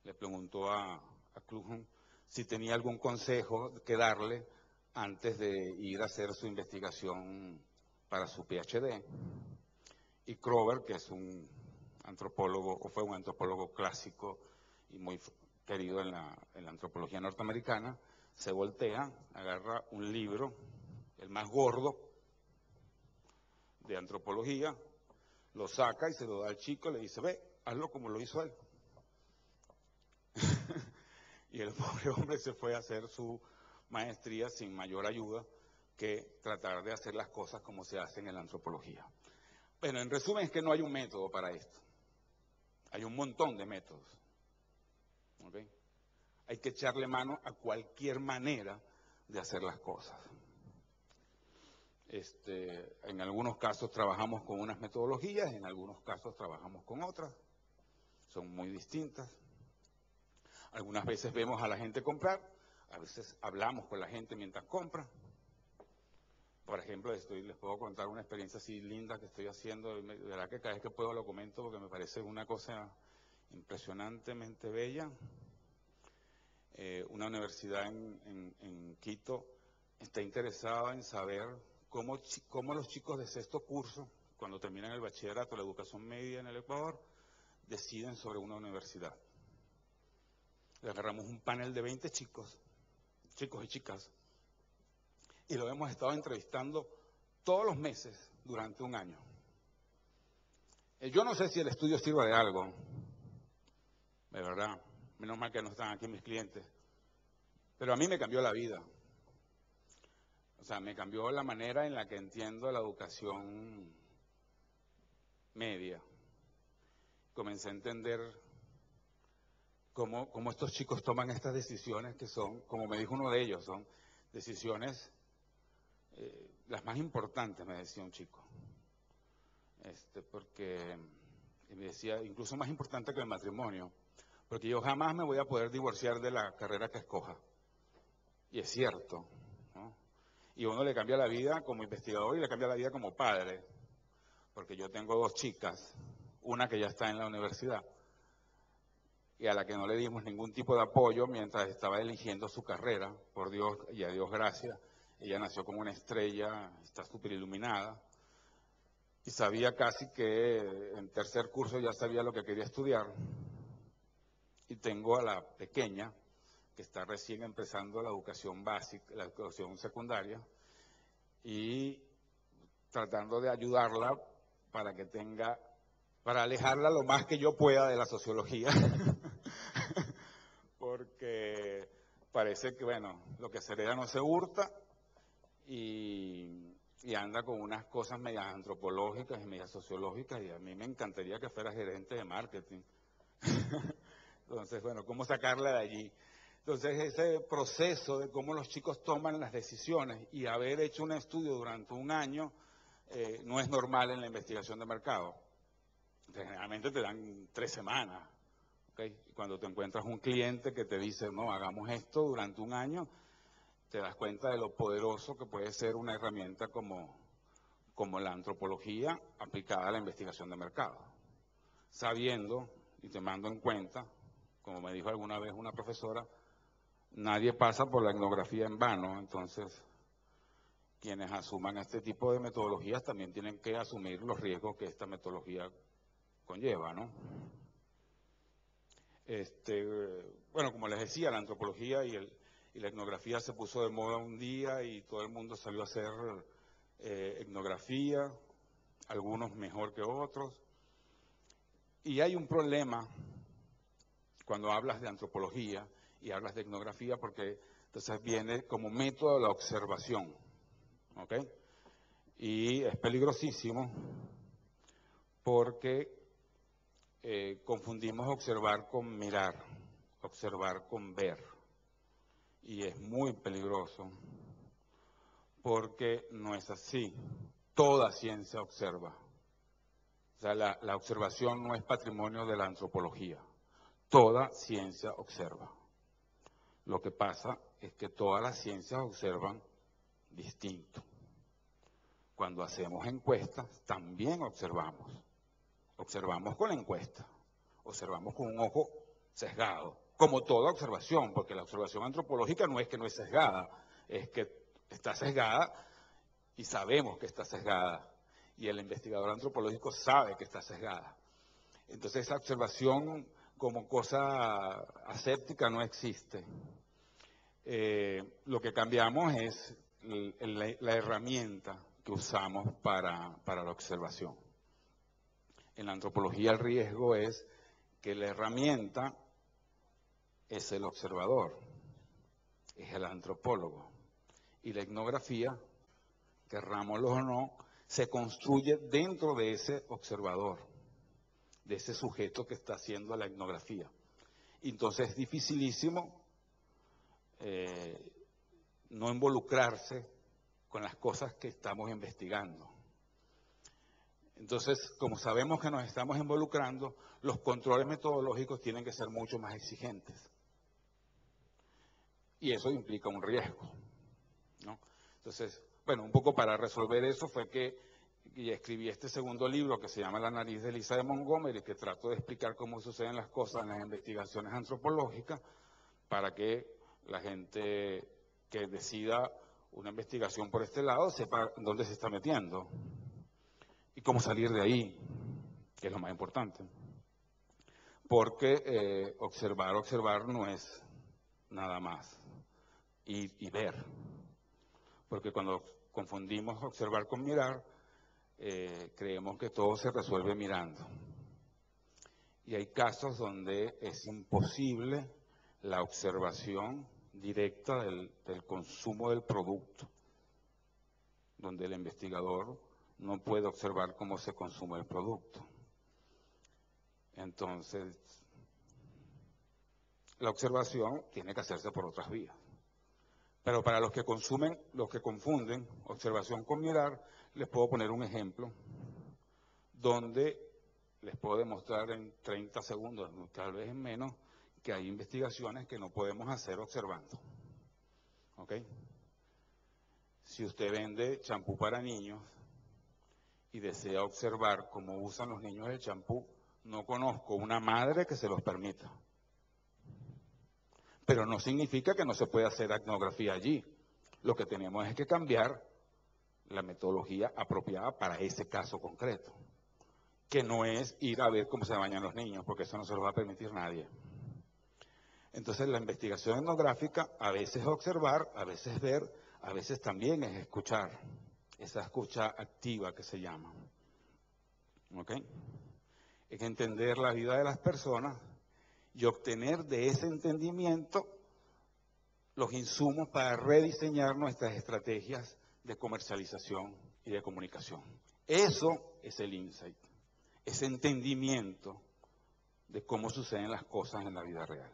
le preguntó a Kluge si tenía algún consejo que darle antes de ir a hacer su investigación para su PhD. Y Kroeber, que es un antropólogo, o fue un antropólogo clásico y muy querido en la antropología norteamericana, se voltea, agarra un libro, el más gordo de antropología, lo saca y se lo da al chico y le dice, ve, hazlo como lo hizo él. Y el pobre hombre se fue a hacer su maestría sin mayor ayuda que tratar de hacer las cosas como se hacen en la antropología. Bueno, en resumen es que no hay un método para esto. Hay un montón de métodos. ¿Okay? Hay que echarle mano a cualquier manera de hacer las cosas. En algunos casos trabajamos con unas metodologías, en algunos casos trabajamos con otras. Son muy distintas. Algunas veces vemos a la gente comprar, a veces hablamos con la gente mientras compra. Por ejemplo, les puedo contar una experiencia así linda que estoy haciendo, de verdad que cada vez que puedo lo comento porque me parece una cosa impresionantemente bella. Una universidad en Quito está interesada en saber cómo los chicos de sexto curso, cuando terminan el bachillerato, la educación media en el Ecuador, deciden sobre una universidad. Le agarramos un panel de 20 chicos y chicas, y lo hemos estado entrevistando todos los meses durante un año. Yo no sé si el estudio sirva de algo, de verdad, menos mal que no están aquí mis clientes, pero a mí me cambió la vida. O sea, me cambió la manera en la que entiendo la educación media. Comencé a entender cómo estos chicos toman estas decisiones que son, como me dijo uno de ellos, son decisiones las más importantes, me decía un chico. Porque me decía, incluso más importante que el matrimonio, porque yo jamás me voy a poder divorciar de la carrera que escoja. Y es cierto, ¿no? Y uno le cambia la vida como investigador y le cambia la vida como padre, porque yo tengo 2 chicas, una que ya está en la universidad y a la que no le dimos ningún tipo de apoyo mientras estaba eligiendo su carrera, por Dios y a Dios gracias. Ella nació como una estrella, está súper iluminada y sabía casi que en tercer curso ya sabía lo que quería estudiar. Y tengo a la pequeña, que está recién empezando la educación básica, la educación secundaria, y tratando de ayudarla para alejarla lo más que yo pueda de la sociología, porque parece que, bueno, lo que se hereda no se hurta, y anda con unas cosas medias antropológicas y medias sociológicas, y a mí me encantaría que fuera gerente de marketing. Entonces, bueno, ¿cómo sacarla de allí? Entonces, ese proceso de cómo los chicos toman las decisiones y haber hecho un estudio durante un año no es normal en la investigación de mercado. Generalmente te dan 3 semanas, ¿okay? Y cuando te encuentras un cliente que te dice, no, hagamos esto durante un año, te das cuenta de lo poderoso que puede ser una herramienta como la antropología aplicada a la investigación de mercado. Sabiendo y tomando en cuenta, como me dijo alguna vez una profesora, nadie pasa por la etnografía en vano. Entonces, quienes asuman este tipo de metodologías también tienen que asumir los riesgos que esta metodología conlleva, ¿no? Bueno, como les decía, la antropología y la etnografía se puso de moda un día y todo el mundo salió a hacer etnografía. algunos mejor que otros. Y hay un problema cuando hablas de antropología y hablas de etnografía, porque entonces viene como método la observación, ¿ok? Y es peligrosísimo porque confundimos observar con mirar, observar con ver. Y es muy peligroso porque no es así. Toda ciencia observa. O sea, la observación no es patrimonio de la antropología. Toda ciencia observa. Lo que pasa es que todas las ciencias observan distinto. Cuando hacemos encuestas, también observamos. Observamos con la encuesta. Observamos con un ojo sesgado. Como toda observación, porque la observación antropológica no es sesgada, es que está sesgada y sabemos que está sesgada. Y el investigador antropológico sabe que está sesgada. Entonces esa observación como cosa aséptica no existe. Lo que cambiamos es la herramienta que usamos para la observación. En la antropología el riesgo es que la herramienta es el observador, es el antropólogo. Y la etnografía, querrámoslo o no, se construye dentro de ese observador, de ese sujeto que está haciendo la etnografía. Entonces es dificilísimo no involucrarse con las cosas que estamos investigando. Entonces, como sabemos que nos estamos involucrando, los controles metodológicos tienen que ser mucho más exigentes. Y eso implica un riesgo, ¿no? Entonces, bueno, un poco para resolver eso fue que escribí este segundo libro que se llama La nariz de Lisa de Montgomery, que trato de explicar cómo suceden las cosas en las investigaciones antropológicas para que la gente que decida una investigación por este lado sepa dónde se está metiendo y cómo salir de ahí, que es lo más importante. Porque observar no es nada más y ver. Porque cuando confundimos observar con mirar, creemos que todo se resuelve mirando. Y hay casos donde es imposible la observación directa del consumo del producto, donde el investigador no puede observar cómo se consume el producto. Entonces, la observación tiene que hacerse por otras vías. Pero para los que confunden observación con mirar, les puedo poner un ejemplo donde les puedo demostrar en 30 segundos, tal vez en menos, que hay investigaciones que no podemos hacer observando. ¿Ok? Si usted vende champú para niños y desea observar cómo usan los niños el champú, no conozco una madre que se los permita. Pero no significa que no se pueda hacer etnografía allí. Lo que tenemos es que cambiar la metodología apropiada para ese caso concreto, que no es ir a ver cómo se bañan los niños, porque eso no se lo va a permitir nadie. Entonces la investigación etnográfica a veces es observar, a veces ver, a veces también es escuchar, esa escucha activa que se llama. ¿Ok? Es entender la vida de las personas y obtener de ese entendimiento los insumos para rediseñar nuestras estrategias de comercialización y de comunicación. Eso es el insight, ese entendimiento de cómo suceden las cosas en la vida real.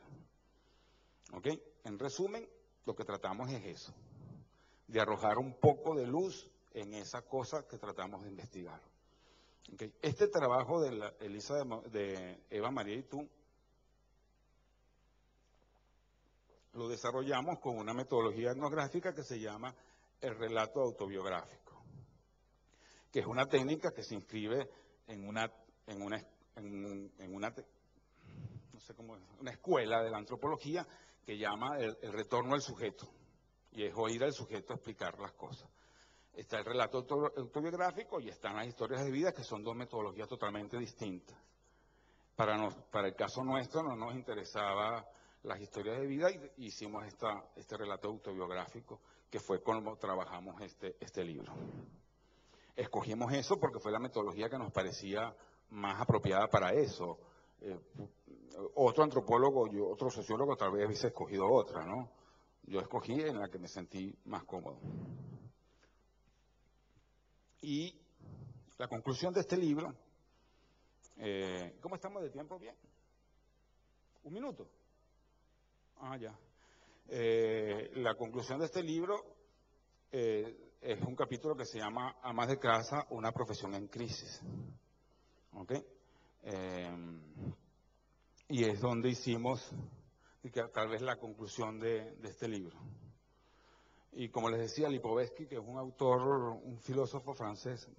¿Ok? En resumen, lo que tratamos es eso, de arrojar un poco de luz en esa cosa que tratamos de investigar. ¿Okay? Este trabajo de Eva María y tú lo desarrollamos con una metodología etnográfica que se llama el relato autobiográfico, que es una técnica que se inscribe en una escuela de la antropología que llama el retorno al sujeto, y es oír al sujeto explicar las cosas. Está el relato autobiográfico y están las historias de vida, que son dos metodologías totalmente distintas. Para el caso nuestro no nos interesaba las historias de vida y hicimos este relato autobiográfico, que fue como trabajamos este libro. Escogimos eso porque fue la metodología que nos parecía más apropiada para eso. Otro antropólogo y otro sociólogo tal vez hubiese escogido otra, ¿no? Yo escogí en la que me sentí más cómodo. Y la conclusión de este libro, ¿cómo estamos de tiempo? Bien. ¿Un minuto? Ah, ya. La conclusión de este libro es un capítulo que se llama Amas de casa, una profesión en crisis. ¿Ok? Y es donde hicimos tal vez la conclusión de este libro. Y como les decía, Lipovetsky, que es un autor, un filósofo francés,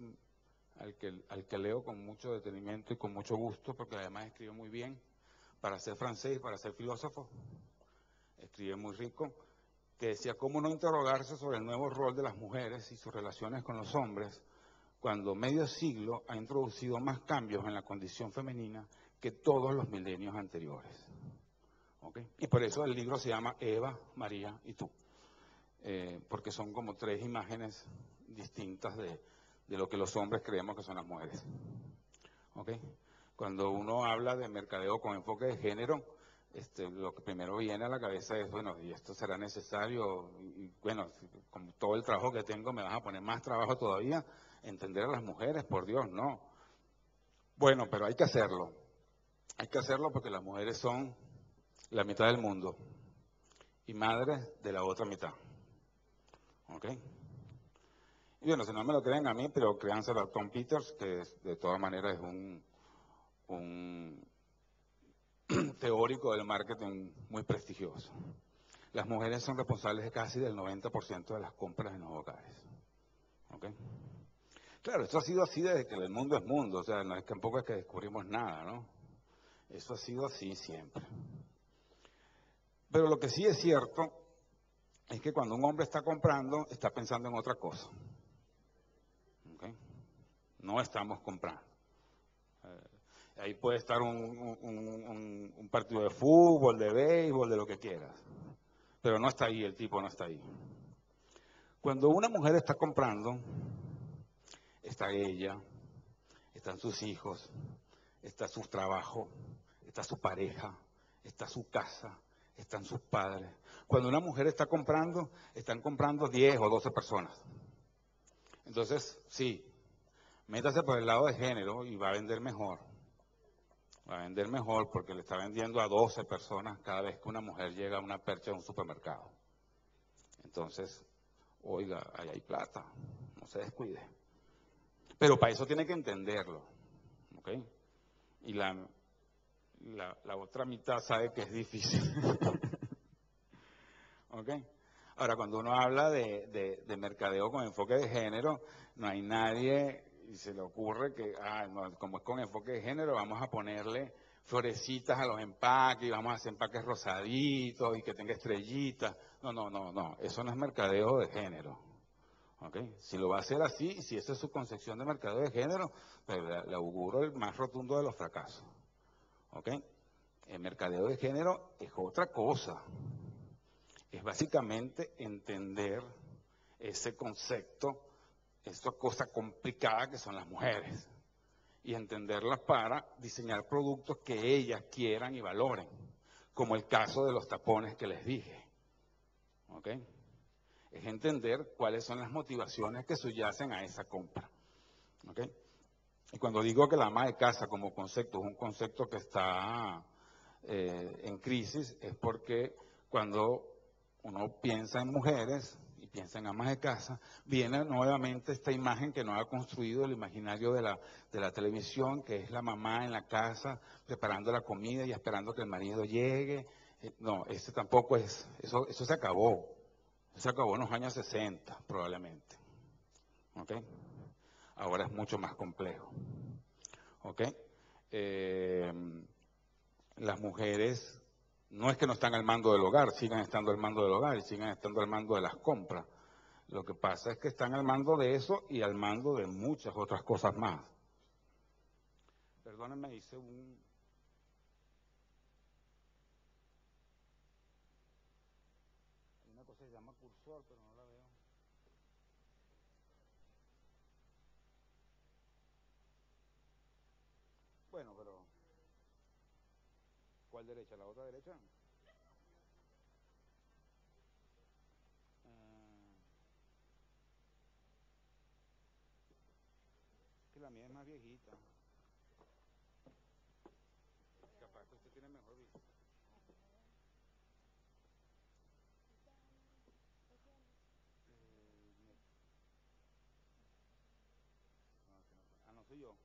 al que leo con mucho detenimiento y con mucho gusto, porque además escribe muy bien, para ser francés y para ser filósofo, escribe muy rico, que decía, ¿cómo no interrogarse sobre el nuevo rol de las mujeres y sus relaciones con los hombres, cuando medio siglo ha introducido más cambios en la condición femenina que todos los milenios anteriores? ¿Okay? Y por eso el libro se llama Eva, María y tú, porque son como tres imágenes distintas de lo que los hombres creemos que son las mujeres. ¿Okay? Cuando uno habla de mercadeo con enfoque de género, lo que primero viene a la cabeza es, bueno, ¿y esto será necesario? Y bueno, con todo el trabajo que tengo, ¿me vas a poner más trabajo todavía? Entender a las mujeres, por Dios, no. Bueno, pero hay que hacerlo. Hay que hacerlo porque las mujeres son la mitad del mundo y madres de la otra mitad. ¿Ok? Y bueno, si no me lo creen a mí, pero créanselo a Tom Peters, que de todas maneras es un teórico del marketing muy prestigioso. Las mujeres son responsables de casi del 90% de las compras en los hogares. ¿Ok? Claro, esto ha sido así desde que el mundo es mundo, o sea, no es que tampoco es que descubrimos nada, ¿no? Eso ha sido así siempre. Pero lo que sí es cierto es que cuando un hombre está comprando, está pensando en otra cosa. ¿Okay? No estamos comprando. Ahí puede estar un partido de fútbol, de béisbol, de lo que quieras. Pero no está ahí, el tipo no está ahí. Cuando una mujer está comprando, está ella, están sus hijos, está su trabajo, está su pareja, está su casa, están sus padres. Cuando una mujer está comprando, están comprando 10 o 12 personas. Entonces, sí, métase por el lado de género y va a vender mejor. Va a vender mejor porque le está vendiendo a 12 personas cada vez que una mujer llega a una percha de un supermercado. Entonces, oiga, ahí hay plata, no se descuide. Pero para eso tiene que entenderlo, ¿ok? Y la otra mitad sabe que es difícil. ¿Ok? Ahora, cuando uno habla de mercadeo con enfoque de género, no hay nadie y se le ocurre que, no, como es con enfoque de género, vamos a ponerle florecitas a los empaques y vamos a hacer empaques rosaditos y que tenga estrellitas. No, eso no es mercadeo de género. ¿Okay? Si lo va a hacer así, si esa es su concepción de mercadeo de género, pues le auguro el más rotundo de los fracasos. ¿Okay? El mercadeo de género es otra cosa. Es básicamente entender ese concepto, esta cosa complicada que son las mujeres, y entenderlas para diseñar productos que ellas quieran y valoren, como el caso de los tapones que les dije. ¿Ok? Es entender cuáles son las motivaciones que subyacen a esa compra. ¿Ok? Y cuando digo que la ama de casa como concepto es un concepto que está en crisis, es porque cuando uno piensa en mujeres y piensa en amas de casa, viene nuevamente esta imagen que nos ha construido el imaginario de la televisión, que es la mamá en la casa preparando la comida y esperando que el marido llegue. No, ese tampoco es, eso se acabó. Se acabó en los años 60, probablemente. ¿Ok? Ahora es mucho más complejo. ¿Ok? Las mujeres no es que no están al mando del hogar, siguen estando al mando del hogar y siguen estando al mando de las compras. Lo que pasa es que están al mando de eso y al mando de muchas otras cosas más. Perdónenme, hice una cosa que se llama cursor, pero no la veo. ¿Cuál derecha? ¿La otra derecha? Que la mía es más viejita. Capaz que usted tiene mejor vista. No soy yo.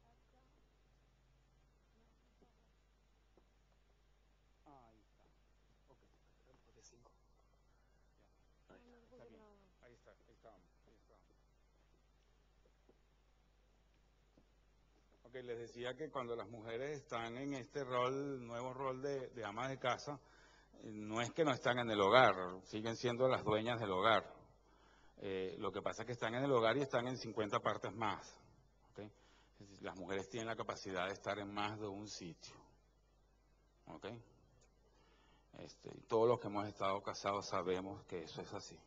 Ahí está. Ok. De 5. Está bien. Ahí está, ahí estábamos. Ok, les decía que cuando las mujeres están en este rol, nuevo rol de amas de casa, no es que no están en el hogar, siguen siendo las dueñas del hogar. Lo que pasa es que están en el hogar y están en 50 partes más. ¿Okay? Es decir, las mujeres tienen la capacidad de estar en más de un sitio. ¿Okay? Todos los que hemos estado casados sabemos que eso es así.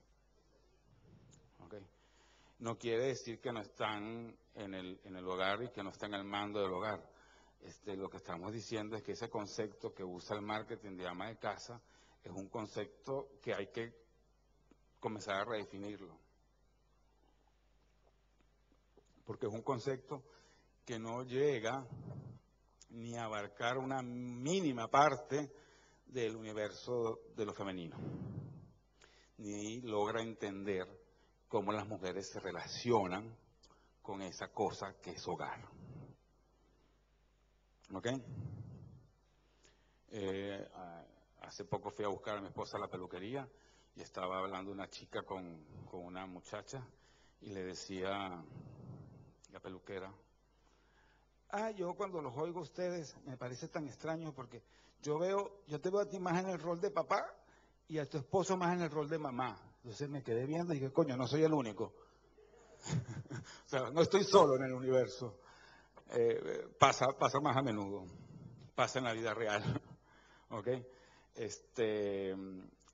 ¿Okay? No quiere decir que no están en el hogar y que no están al mando del hogar. Lo que estamos diciendo es que ese concepto que usa el marketing de ama de casa es un concepto que hay que comenzar a redefinirlo. Porque es un concepto que no llega ni a abarcar una mínima parte del universo de lo femenino, ni logra entender cómo las mujeres se relacionan con esa cosa que es hogar. ¿Ok? Hace poco fui a buscar a mi esposa a la peluquería y estaba hablando una chica con una muchacha y le decía la peluquera: yo cuando los oigo a ustedes me parece tan extraño porque yo te veo a ti más en el rol de papá y a tu esposo más en el rol de mamá. Entonces me quedé viendo y dije, coño, no soy el único. O sea, no estoy solo en el universo. Pasa más a menudo, pasa en la vida real. ¿Ok?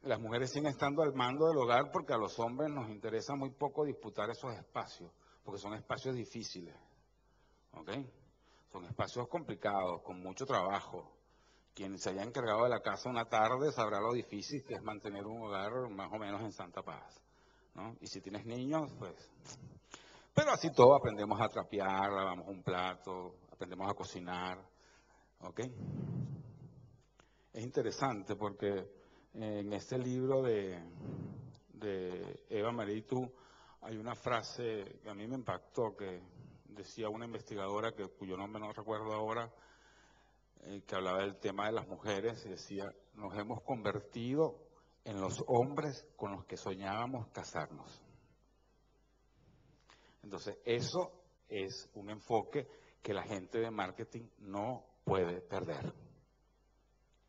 Las mujeres siguen estando al mando del hogar porque a los hombres nos interesa muy poco disputar esos espacios, porque son espacios difíciles. ¿Ok? Son espacios complicados, con mucho trabajo. Quien se haya encargado de la casa una tarde sabrá lo difícil que es mantener un hogar más o menos en santa paz, ¿no? Y si tienes niños, pues... Pero así todo, aprendemos a trapear, lavamos un plato, aprendemos a cocinar, ¿ok? Es interesante porque en este libro de Eva Marie Tú hay una frase que a mí me impactó, que decía una investigadora cuyo nombre no recuerdo ahora, que hablaba del tema de las mujeres y decía: nos hemos convertido en los hombres con los que soñábamos casarnos. Entonces, eso es un enfoque que la gente de marketing no puede perder.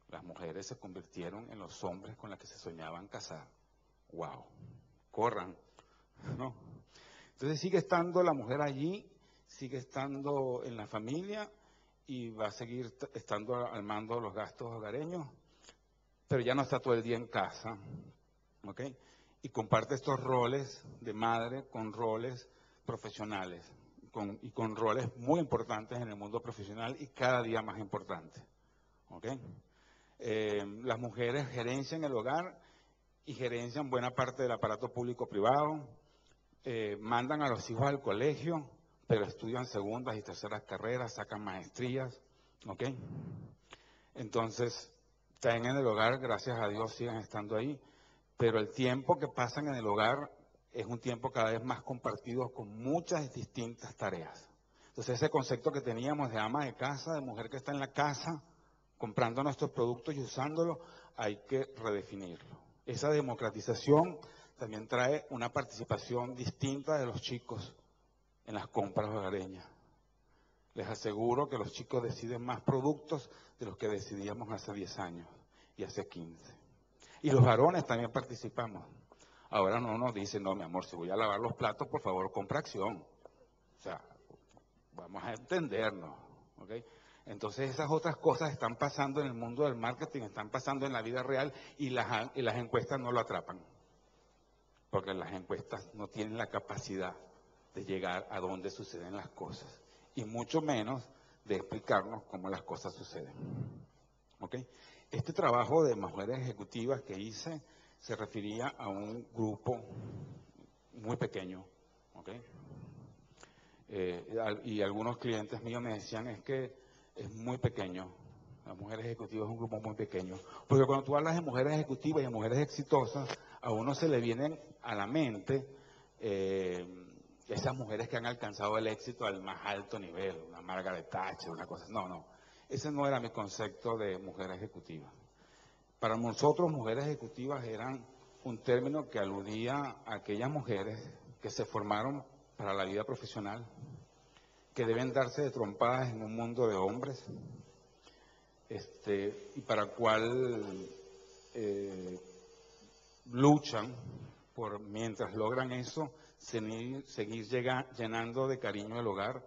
Las mujeres se convirtieron en los hombres con los que se soñaban casar. ¡Wow! Corran, ¿no? Entonces sigue estando la mujer allí, sigue estando en la familia y va a seguir estando al mando de los gastos hogareños, pero ya no está todo el día en casa, ¿ok? Y comparte estos roles de madre con roles profesionales y con roles muy importantes en el mundo profesional y cada día más importantes, ¿ok? Las mujeres gerencian el hogar y gerencian buena parte del aparato público-privado, mandan a los hijos al colegio, pero estudian segundas y terceras carreras, sacan maestrías, ¿ok? Entonces, están en el hogar, gracias a Dios siguen estando ahí, pero el tiempo que pasan en el hogar es un tiempo cada vez más compartido con muchas distintas tareas. Entonces, ese concepto que teníamos de ama de casa, de mujer que está en la casa, comprando nuestros productos y usándolos, hay que redefinirlo. Esa democratización también trae una participación distinta de los chicos en las compras hogareñas. Les aseguro que los chicos deciden más productos de los que decidíamos hace 10 años y hace 15. Y los varones también participamos. Ahora no nos dicen: no, mi amor, si voy a lavar los platos, por favor, compra acción. O sea, vamos a entendernos, ¿ok? Entonces esas otras cosas están pasando en el mundo del marketing, están pasando en la vida real y las encuestas no lo atrapan. Porque las encuestas no tienen la capacidad de llegar a donde suceden las cosas. Y mucho menos de explicarnos cómo las cosas suceden. ¿Ok? Este trabajo de mujeres ejecutivas que hice se refería a un grupo muy pequeño. ¿Ok? Y algunos clientes míos me decían, es que es muy pequeño, las mujeres ejecutivas es un grupo muy pequeño, porque cuando tú hablas de mujeres ejecutivas y de mujeres exitosas, a uno se le vienen a la mente esas mujeres que han alcanzado el éxito al más alto nivel, una Margaret Thatcher, una cosa, no, ese no era mi concepto de mujer ejecutiva. Para nosotros, mujeres ejecutivas eran un término que aludía a aquellas mujeres que se formaron para la vida profesional, que deben darse de trompadas en un mundo de hombres, y para cual luchan por, mientras logran eso, seguir llenando de cariño el hogar,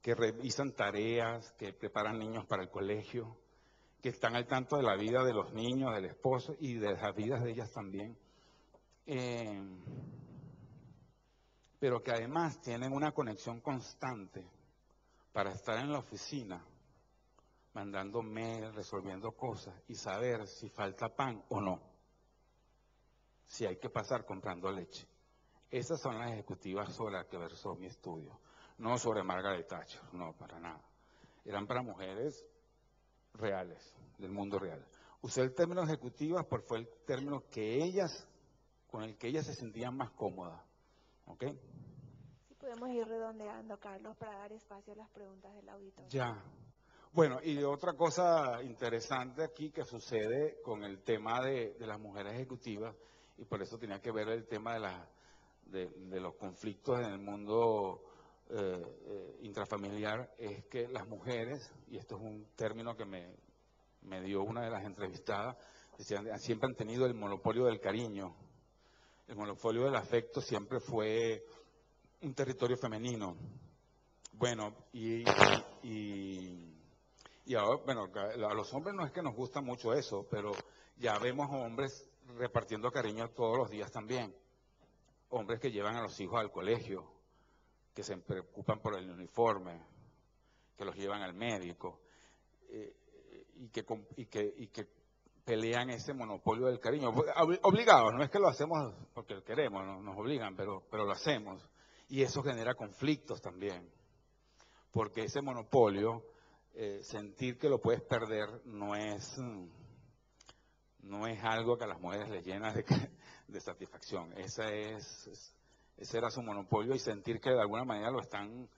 que revisan tareas, que preparan niños para el colegio, que están al tanto de la vida de los niños, del esposo y de las vidas de ellas también. Pero que además tienen una conexión constante para estar en la oficina, mandando mail, resolviendo cosas y saber si falta pan o no, si hay que pasar comprando leche. Esas son las ejecutivas sobre las que versó mi estudio, no sobre Margaret Thatcher, no, para nada. Eran para mujeres reales, del mundo real. Usé el término ejecutivas porque fue el término que con el que ellas se sentían más cómodas. ¿Ok? Sí, podemos ir redondeando, Carlos, para dar espacio a las preguntas del auditorio. Ya. Bueno, y otra cosa interesante aquí que sucede con el tema de las mujeres ejecutivas, y por eso tenía que ver el tema de los conflictos en el mundo intrafamiliar, es que las mujeres, y esto es un término que me dio una de las entrevistadas, decían, siempre han tenido el monopolio del cariño. El monopolio del afecto siempre fue un territorio femenino. Bueno, y ahora, bueno, a los hombres no es que nos gusta mucho eso, pero ya vemos hombres repartiendo cariño todos los días también. Hombres que llevan a los hijos al colegio, que se preocupan por el uniforme, que los llevan al médico, y que pelean ese monopolio del cariño. Obligados, no es que lo hacemos porque queremos, no, nos obligan, pero lo hacemos. Y eso genera conflictos también, porque ese monopolio, sentir que lo puedes perder no es algo que a las mujeres les llena de satisfacción. Ese era su monopolio, y sentir que de alguna manera lo están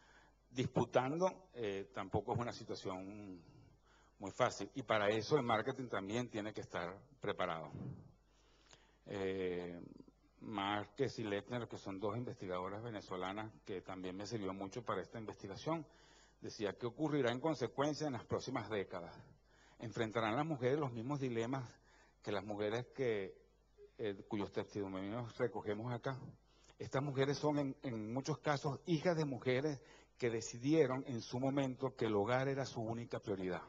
disputando tampoco es una situación muy fácil. Y para eso el marketing también tiene que estar preparado. Márquez y Lettner, que son dos investigadoras venezolanas que también me sirvió mucho para esta investigación, decía que ocurrirá en consecuencia en las próximas décadas. Enfrentarán las mujeres los mismos dilemas que las mujeres cuyos testimonios recogemos acá. Estas mujeres son en muchos casos hijas de mujeres que decidieron en su momento que el hogar era su única prioridad.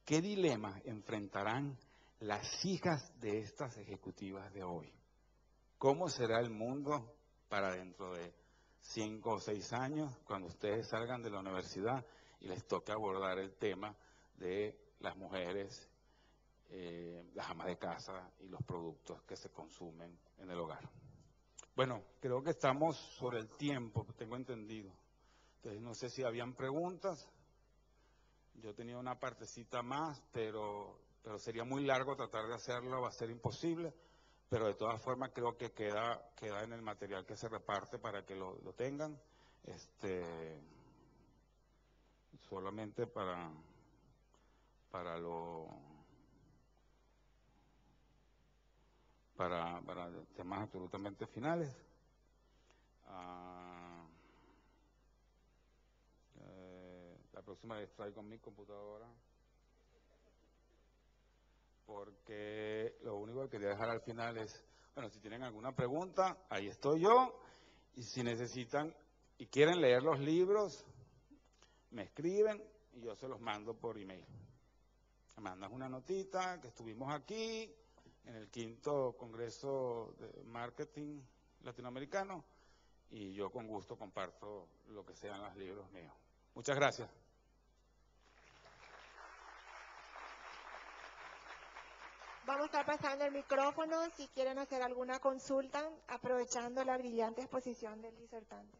¿Qué dilemas enfrentarán las hijas de estas ejecutivas de hoy? ¿Cómo será el mundo para dentro de 5 o 6 años, cuando ustedes salgan de la universidad y les toque abordar el tema de las mujeres, las amas de casa y los productos que se consumen en el hogar? Bueno, creo que estamos sobre el tiempo, tengo entendido. Entonces, no sé si habían preguntas. Yo tenía una partecita más, pero sería muy largo tratar de hacerlo, va a ser imposible. Pero de todas formas creo que queda en el material que se reparte para que lo tengan. Solamente para temas absolutamente finales. La próxima vez traigo mi computadora, porque lo único que quería dejar al final es, bueno, si tienen alguna pregunta, ahí estoy yo, y si necesitan y quieren leer los libros, me escriben y yo se los mando por email. Me mandas una notita que estuvimos aquí en el 5º Congreso de Marketing Latinoamericano, y yo con gusto comparto lo que sean los libros míos. Muchas gracias. Vamos a estar pasando el micrófono si quieren hacer alguna consulta, aprovechando la brillante exposición del disertante.